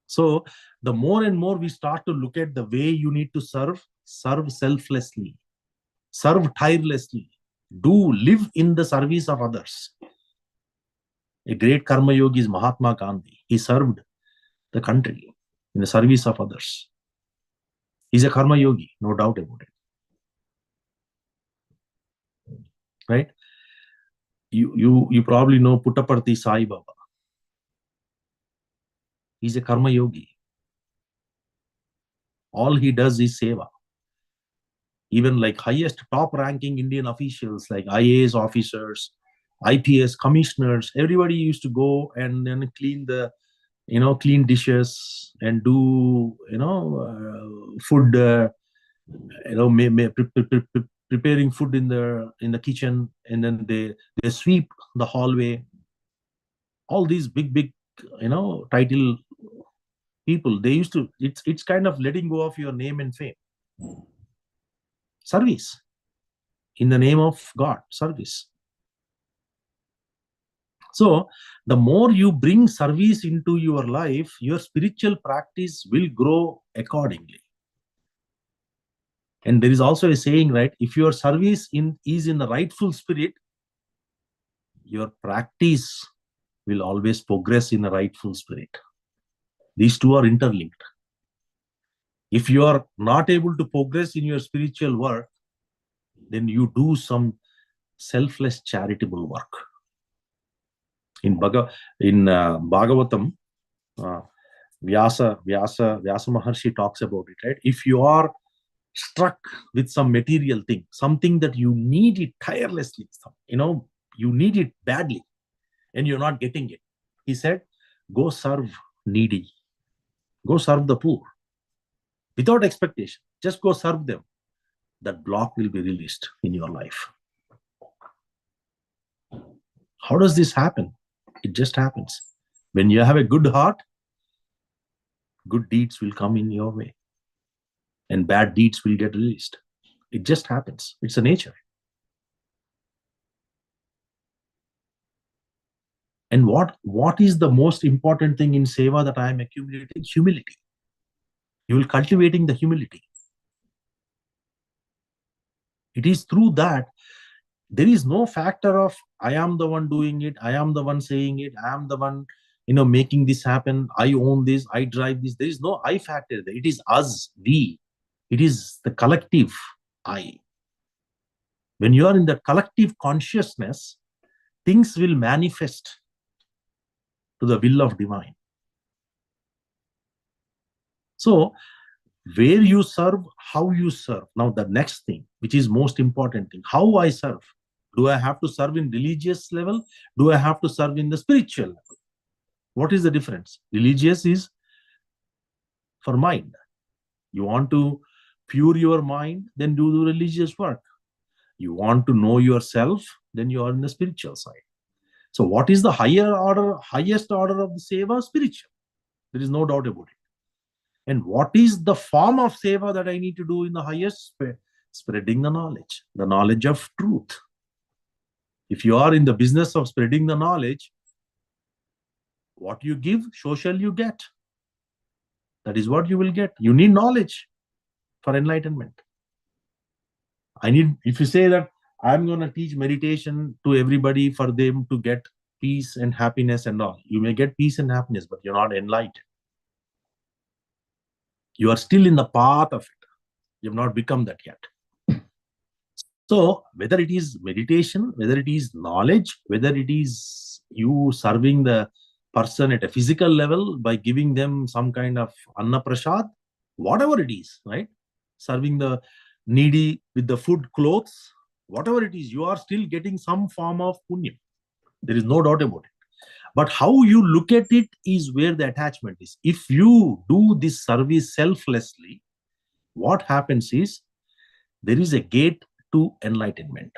So the more and more we start to look at the way you need to serve selflessly, serve tirelessly, live in the service of others. A great karma yogi is Mahatma Gandhi. He served the country in the service of others. He's a karma yogi, no doubt about it. Right? You probably know Puttaparthi Sai Baba. He's a karma yogi. All he does is seva. Even like highest top ranking Indian officials like IAS officers, IPS commissioners, everybody used to go and then clean dishes and do food, preparing food in the kitchen, and then they sweep the hallway. All these big title people, they used to, it's kind of letting go of your name and fame. Service in the name of God, service. So the more you bring service into your life, your spiritual practice will grow accordingly. And there is also a saying, right? If your service is in the rightful spirit, your practice will always progress in the rightful spirit. These two are interlinked. If you are not able to progress in your spiritual work, then you do some selfless charitable work. In Bhagavatam, Vyasa Maharshi talks about it, right? If you are struck with some material thing, something that you need it tirelessly, you need it badly, and you're not getting it, he said, go serve needy, go serve the poor, without expectation. Just go serve them. That block will be released in your life. How does this happen? It just happens. When you have a good heart, good deeds will come in your way, and bad deeds will get released. It just happens. It's a nature. And what is the most important thing in seva that I am accumulating? Humility. You will cultivating the humility. It is through that. There is no factor of I am the one doing it, I am the one saying it, I am the one making this happen, I own this, I drive this. There is no I factor there. It is us, we. It is the collective I. When you are in the collective consciousness, things will manifest to the will of divine. So where you serve, how you serve. Now the next thing, which is most important thing, how I serve. Do I have to serve in religious level? Do I have to serve in the spiritual level? What is the difference? Religious is for mind. You want to pure your mind, then do the religious work. You want to know yourself, then you are in the spiritual side. So what is the highest order of the seva? Spiritual. There is no doubt about it. And what is the form of seva that I need to do in the highest? Spreading the knowledge of truth. If you are in the business of spreading the knowledge, what you give, so shall you get. That is what you will get. You need knowledge for enlightenment. If you say that I'm going to teach meditation to everybody for them to get peace and happiness and all, you may get peace and happiness, but you're not enlightened. You are still in the path of it. You have not become that yet. So whether it is meditation, whether it is knowledge, whether it is you serving the person at a physical level by giving them some kind of anna prasad, whatever it is, right? Serving the needy with the food, clothes, whatever it is, you are still getting some form of punya. There is no doubt about it. But how you look at it is where the attachment is. If you do this service selflessly, what happens is there is a gate to enlightenment.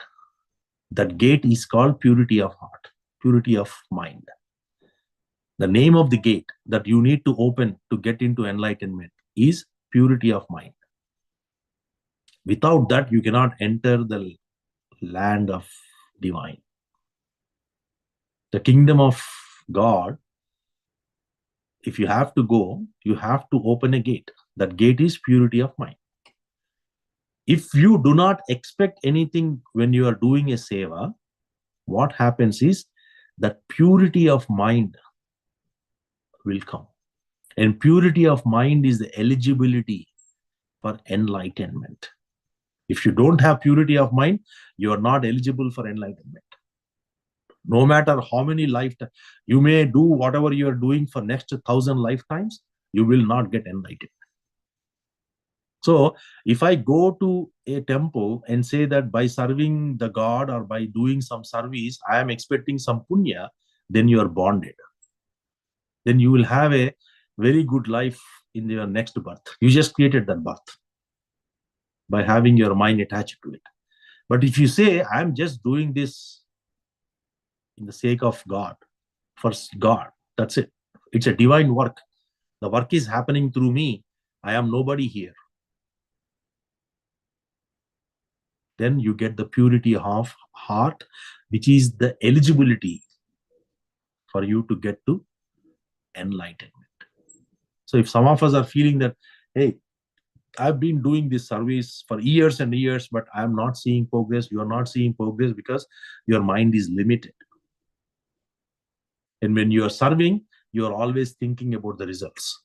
That gate is called purity of heart, purity of mind. The name of the gate that you need to open to get into enlightenment is purity of mind. Without that, you cannot enter the land of divine. The kingdom of God, if you have to go, you have to open a gate. That gate is purity of mind. If you do not expect anything when you are doing a seva, what happens is that purity of mind will come. And purity of mind is the eligibility for enlightenment. If you don't have purity of mind, you are not eligible for enlightenment. No matter how many lifetimes, you may do whatever you are doing for next 1,000 lifetimes, you will not get enlightened. So if I go to a temple and say that by serving the God or by doing some service, I am expecting some punya, then you are bonded. Then you will have a very good life in your next birth. You just created that birth by having your mind attached to it. But if you say, I'm just doing this in the sake of God, for God, that's it. It's a divine work. The work is happening through me. I am nobody here. Then you get the purity of heart, which is the eligibility for you to get to enlightenment. So if some of us are feeling that, hey, I've been doing this service for years and years, but I'm not seeing progress. You are not seeing progress because your mind is limited. And when you are serving, you are always thinking about the results.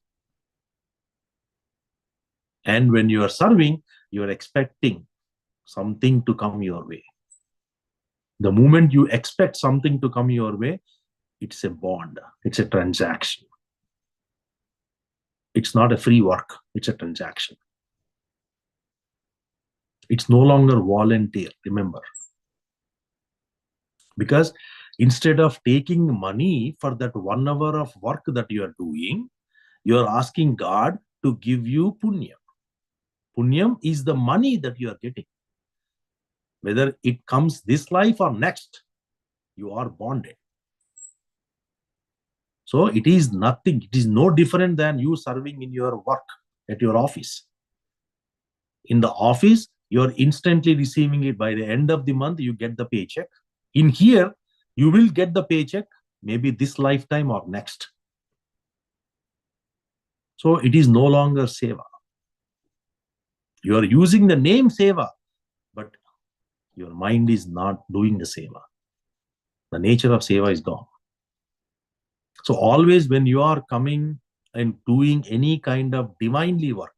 And when you are serving, you are expecting something to come your way. The moment you expect something to come your way, it's a bond. It's a transaction. It's not a free work. It's a transaction. It's no longer volunteer, remember. Because instead of taking money for that 1 hour of work that you are doing, you are asking God to give you punya. Punyam is the money that you are getting. Whether it comes this life or next, you are bonded. So it is nothing. It is no different than you serving in your work at your office. In the office, you are instantly receiving it. By the end of the month, you get the paycheck. In here, you will get the paycheck maybe this lifetime or next. So it is no longer seva. You are using the name seva, but your mind is not doing the seva. The nature of seva is gone. So always when you are coming and doing any kind of divinely work,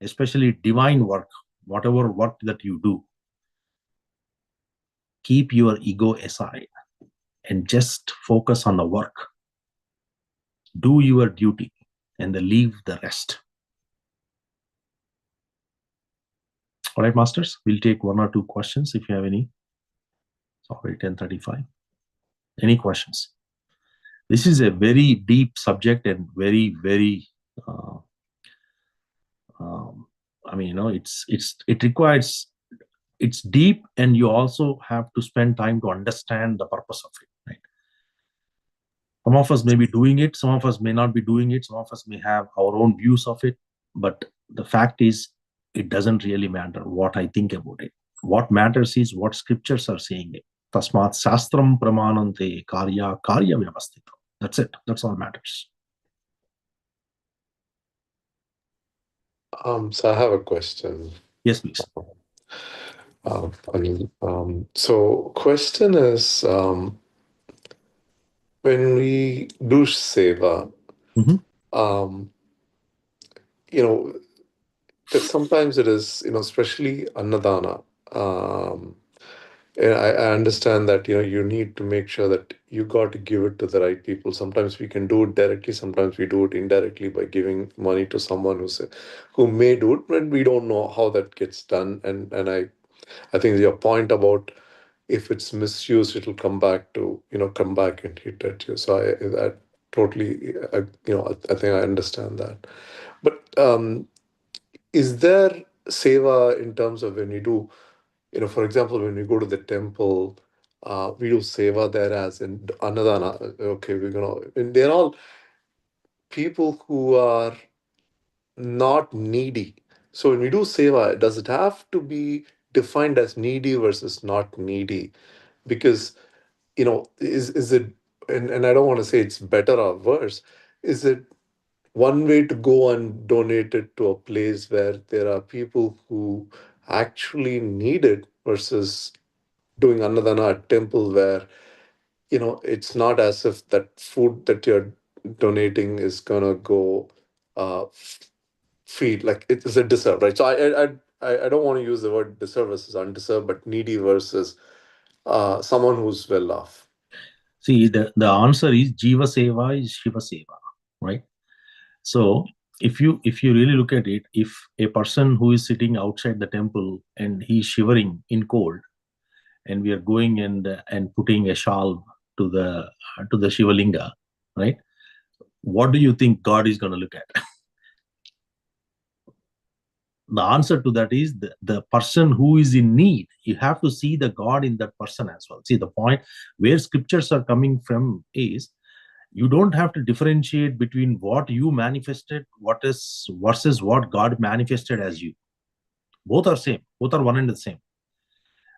especially divine work, whatever work that you do, keep your ego aside and just focus on the work. Do your duty and then leave the rest. All right, masters, we'll take 1 or 2 questions if you have any. Sorry, 10:35. Any questions? This is a very deep subject and very, very, I mean, it requires, it's deep, and you also have to spend time to understand the purpose of it, right? Some of us may be doing it, some of us may not be doing it, some of us may have our own views of it. But the fact is, it doesn't really matter what I think about it. What matters is what scriptures are saying it. Tasmat Shastram Pramanante Karya Karya Vyavastita. That's it. That's all matters. So I have a question. Yes, please. Anil. So question is, when we do Seva, that sometimes it is, especially Annadana. I understand that, you need to make sure that you got to give it to the right people. Sometimes we can do it directly, sometimes we do it indirectly by giving money to someone who may do it, but we don't know how that gets done. And I think your point about if it's misused, it'll come back and hit at you. So I totally, I think I understand that. But is there seva in terms of when you do, for example, when we go to the temple, we do seva there as in Annadana. Okay, and they're all people who are not needy. So when we do seva, does it have to be defined as needy versus not needy? Because, is it, and I don't want to say it's better or worse, is it one way to go and donate it to a place where there are people who actually need it versus doing Annadana at temple where, it's not as if that food that you're donating is gonna go feed, like it is a deserve, right? So I don't want to use the word deserve versus undeserved, but needy versus someone who's well off. See, the answer is Jiva Seva is Shiva Seva, right? So if you really look at it, if a person who is sitting outside the temple and he's shivering in cold, and we are going and putting a shawl to the Shiva Linga, right? What do you think God is going to look at? The answer to that is the person who is in need. You have to see the God in that person as well. See, the point where scriptures are coming from is you don't have to differentiate between what you manifested, what is versus what God manifested as you. Both are same. Both are one and the same.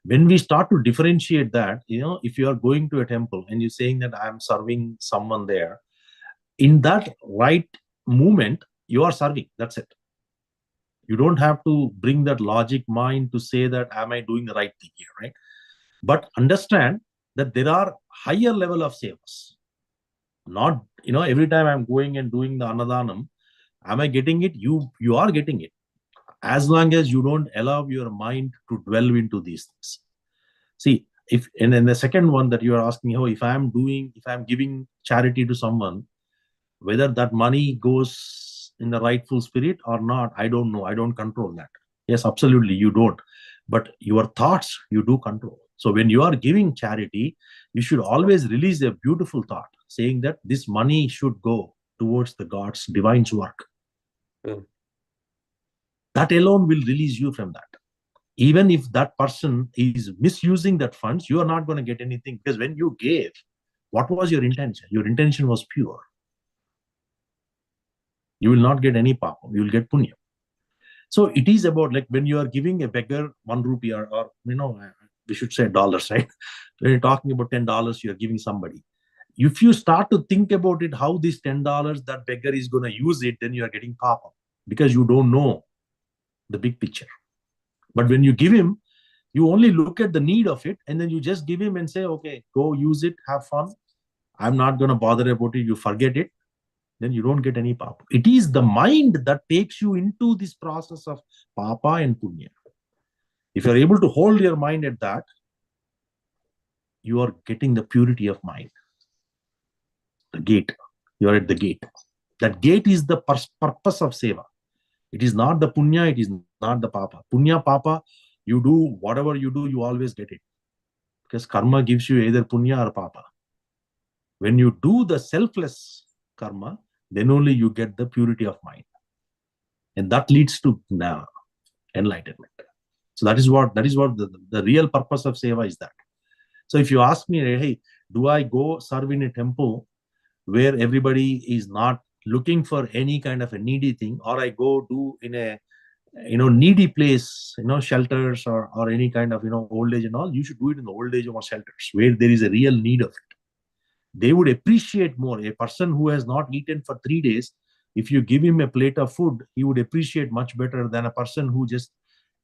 When we start to differentiate that, if you are going to a temple and you're saying that I'm serving someone there, in that right moment, you are serving. That's it. You don't have to bring that logic mind to say that, am I doing the right thing here, right? But understand that there are higher level of sevas. Not, every time I'm going and doing the Annadanam, am I getting it? You are getting it. As long as you don't allow your mind to dwell into these things. See, and then the second one that you are asking, if I'm giving charity to someone, whether that money goes in the rightful spirit or not, I don't know. I don't control that. Yes, absolutely, you don't. But your thoughts, you do control. So when you are giving charity, you should always release a beautiful thought saying that this money should go towards the God's divine work. That alone will release you from that. Even if that person is misusing that funds, you are not going to get anything, because when you gave, what was your intention? Your intention was pure. You will not get any papa, you will get punya. So it is about, like, when you are giving a beggar 1 rupee or we should say dollars, right? When you're talking about $10, you're giving somebody. If you start to think about it, how this $10 that beggar is going to use it, then you are getting papa, because you don't know the big picture. But when you give him, you only look at the need of it, and then you just give him and say, okay, go use it, have fun. I'm not going to bother about it. You forget it. Then you don't get any papa. It is the mind that takes you into this process of papa and punya. If you're able to hold your mind at that, you are getting the purity of mind. The gate. You are at the gate. That gate is the purpose of seva. It is not the punya, it is not the papa. Punya, papa, you do whatever you do, you always get it. Because karma gives you either punya or papa. When you do the selfless karma, then only you get the purity of mind. And that leads to enlightenment. So that is what the real purpose of seva is that. So if you ask me, hey, do I go serve in a temple where everybody is not looking for any kind of a needy thing, or I go do in a needy place, shelters or any kind of old age and all. You should do it in the old age or shelters where there is a real need of it. They would appreciate more. A person who has not eaten for 3 days, if you give him a plate of food, he would appreciate much better than a person who just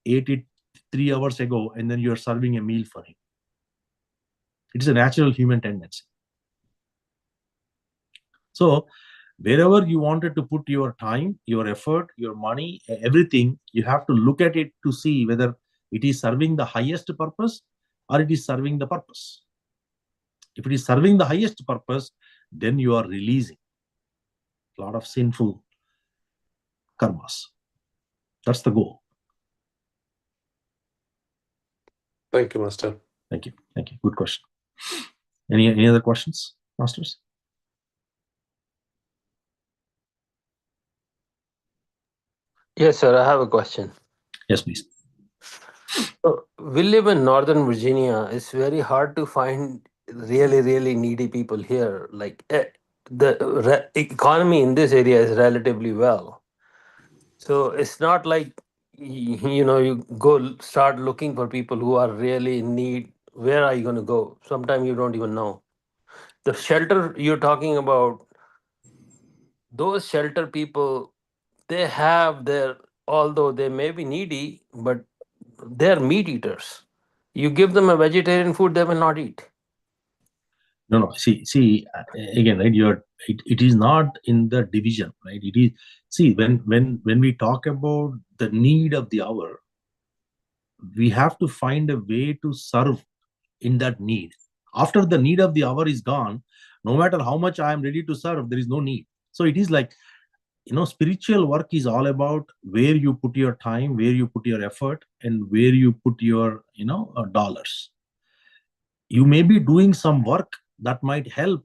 ate it 3 hours ago and then you're serving a meal for him. It is a natural human tendency. So wherever you wanted to put your time, your effort, your money, everything, you have to look at it to see whether it is serving the highest purpose or it is serving the purpose. If it is serving the highest purpose, then you are releasing a lot of sinful karmas. That's the goal. Thank you, Master. Thank you. Thank you. Good question. Any other questions, Masters? Yes, sir. I have a question. Yes, please. So, we live in Northern Virginia. It's very hard to find really, really needy people here. Like the economy in this area is relatively well. So it's not like you go start looking for people who are really in need. Where are you going to go? Sometimes you don't even know. The shelter you're talking about, those shelter people, they have their, although they may be needy, but they're meat eaters. You give them a vegetarian food, they will not eat. No. See. Again, right? It is not in the division, right? It is. See, when we talk about the need of the hour, we have to find a way to serve in that need. After the need of the hour is gone, no matter how much I am ready to serve, there is no need. So it is like, spiritual work is all about where you put your time, where you put your effort, and where you put your, dollars. You may be doing some work that might help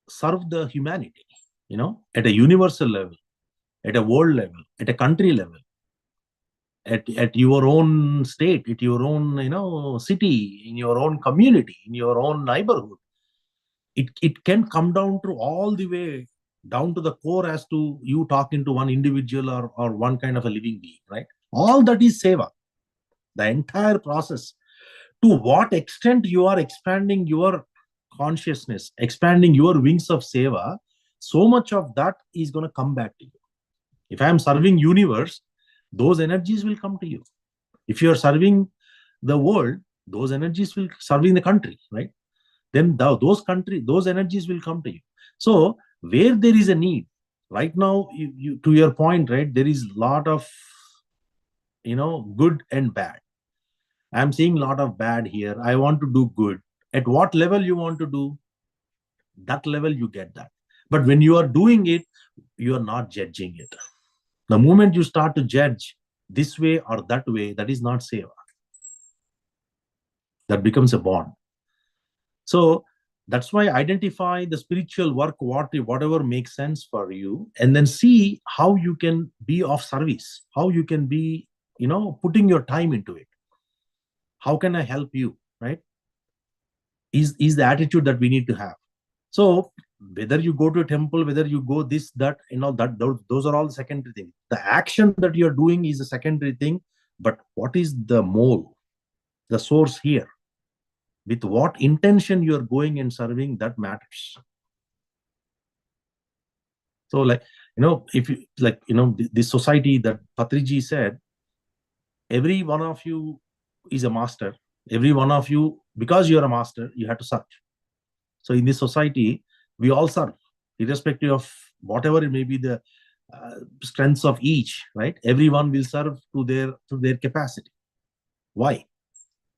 serve the humanity, at a universal level, at a world level, at a country level, at your own state, at your own, city, in your own community, in your own neighborhood. It can come down to all the way down to the core as to you talking to one individual or one kind of a living being, right? All that is seva. The entire process. To what extent you are expanding your consciousness, expanding your wings of seva, so much of that is going to come back to you. If I am serving universe, those energies will come to you. If you are serving the world, those energies will serving the country, right? Then those energies will come to you. So where there is a need, right now, you to your point, right? There is a lot of good and bad. I'm seeing a lot of bad here. I want to do good. At what level you want to do, that level you get that. But when you are doing it, you are not judging it. The moment you start to judge this way or that way, that is not seva. That becomes a bond. So that's why identify the spiritual work, whatever makes sense for you, and then see how you can be of service, how you can be, putting your time into it. How can I help you, right? Is the attitude that we need to have. So whether you go to a temple, whether you go this, that, those are all the secondary things. The action that you're doing is a secondary thing, but what is the mole, the source here? With what intention you're going and serving, that matters. So if you this society that Patriji said, every one of you is a master. Every one of you, because you're a master, you have to serve. So in this society, we all serve, irrespective of whatever it may be the strengths of each, right? Everyone will serve to their capacity. Why?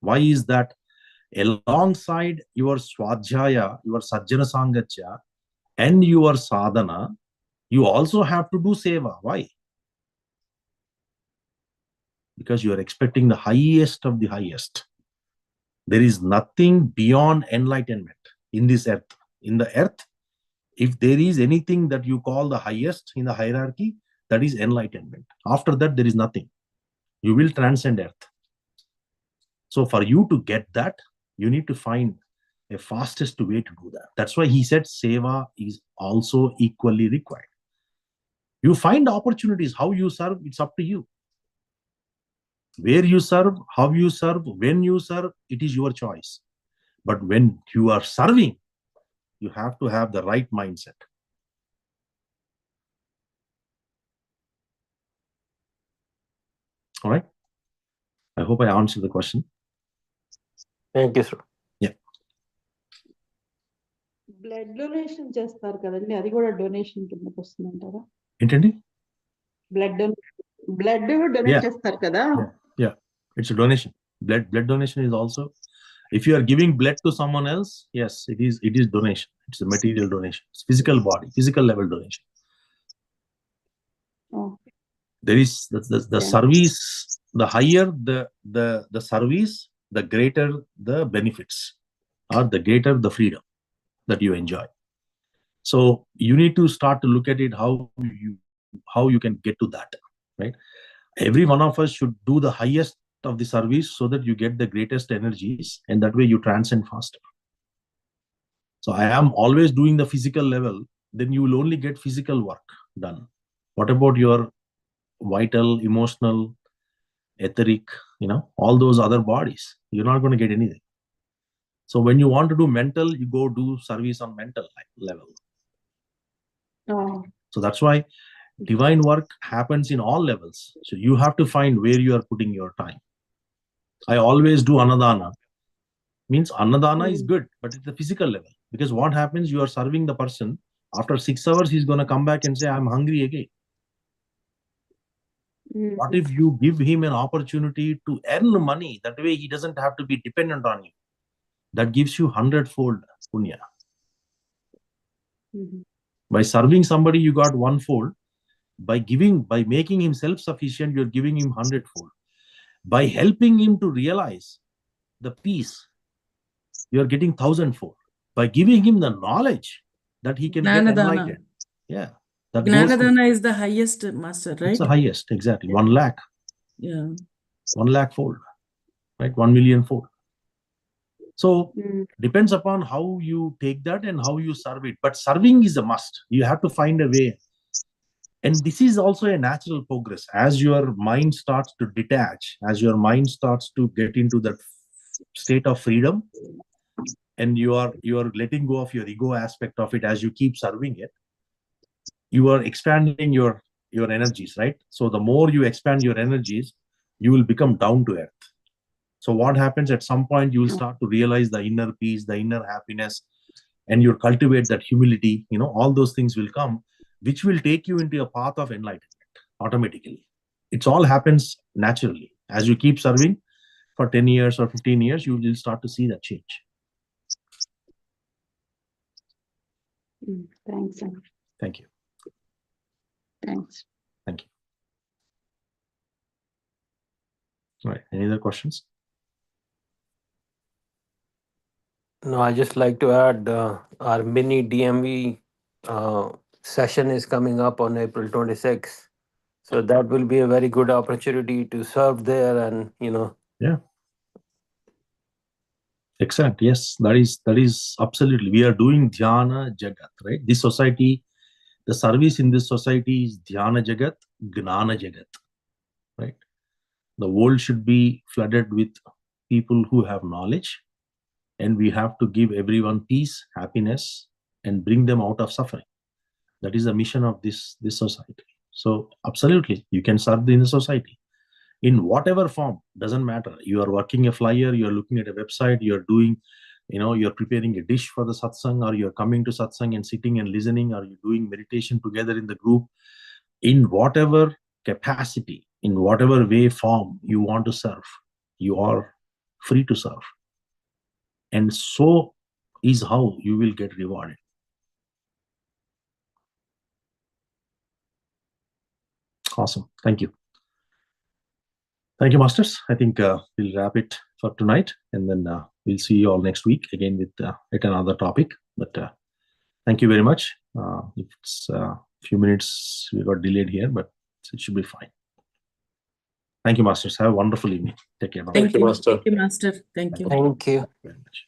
Why is that? Alongside your swadhyaya, your sajjana sangatya, and your sadhana, you also have to do seva. Why? Because you are expecting the highest of the highest. There is nothing beyond enlightenment in this earth. In the earth, if there is anything that you call the highest in the hierarchy, that is enlightenment. After that, there is nothing. You will transcend earth. So for you to get that, you need to find a fastest way to do that. That's why he said Seva is also equally required. You find opportunities. How you serve, it's up to you. Where you serve, how you serve, when you serve, it is your choice. But when you are serving, you have to have the right mindset. All right. I hope I answered the question. Thank you, sir. Yeah. Blood donation చేస్తారు కదండి, అది కూడా donation కిందకి వస్తుందంటారా? ఏంటండి? Blood donate చేస్తారు కదా. Yeah, it's a donation. Blood donation is also, if you are giving blood to someone else, yes, it is donation. It's a material donation. It's physical body, physical level donation. Okay. There is the service, the higher the service, the greater the benefits, or the greater the freedom that you enjoy. So you need to start to look at it, how you can get to that, right? Every one of us should do the highest of the service so that you get the greatest energies, and that way you transcend faster. So I am always doing the physical level, then you will only get physical work done. What about your vital, emotional, etheric, all those other bodies? You're not going to get anything. So when you want to do mental, you go do service on mental level. Oh. So that's why divine work happens in all levels. So you have to find where you are putting your time. I always do Annadana. Means Annadana is good, but it's the physical level. Because what happens, you are serving the person. After 6 hours, he's going to come back and say, I'm hungry again. What if you give him an opportunity to earn money? That way he doesn't have to be dependent on you. That gives you 100-fold punya. By serving somebody, you got 1-fold. By making him self-sufficient, you're giving him 100-fold. By helping him to realize the peace, you're getting 1,000-fold. By giving him the knowledge that he can get enlightened. Yeah. Anadana is the highest, master, right? It's the highest, exactly. 1 lakh. Yeah. 1 lakh fold, right? 1 million fold. So depends upon how you take that and how you serve it. But serving is a must. You have to find a way. And this is also a natural progress. As your mind starts to detach, as your mind starts to get into that state of freedom, and you are letting go of your ego aspect of it as you keep serving it, you are expanding your energies, right? So the more you expand your energies, you will become down to earth. So what happens, at some point you will start to realize the inner peace, the inner happiness, and you cultivate that humility. All those things will come, which will take you into a path of enlightenment automatically. It all happens naturally. As you keep serving for 10 years or 15 years, you will start to see that change. Thanks. Thank you. Thanks. Thank you. All right. Any other questions? No, I just like to add our mini DMV session is coming up on April 26th. So that will be a very good opportunity to serve there and, Yeah. Excellent. Yes, that is absolutely. We are doing Dhyana Jagat, right? This society, the service in this society is Dhyana Jagat, Gnana Jagat, right? The world should be flooded with people who have knowledge, and we have to give everyone peace, happiness, and bring them out of suffering. That is the mission of this society. So absolutely, you can serve in the society in whatever form. Doesn't matter. You are working a flyer, you are looking at a website, you are doing, you're preparing a dish for the satsang, or you're coming to satsang and sitting and listening, or you're doing meditation together in the group. In whatever capacity, in whatever way, form you want to serve, you are free to serve. And so is how you will get rewarded. Awesome. Thank you. Thank you, Masters. I think we'll wrap it for tonight, and then we'll see you all next week again with yet another topic. But thank you very much. It's a few minutes we got delayed here, but it should be fine. Thank you, Masters. Have a wonderful evening. Take care. Bye. Thank you, Master. Master. Thank you. thank you. Very much.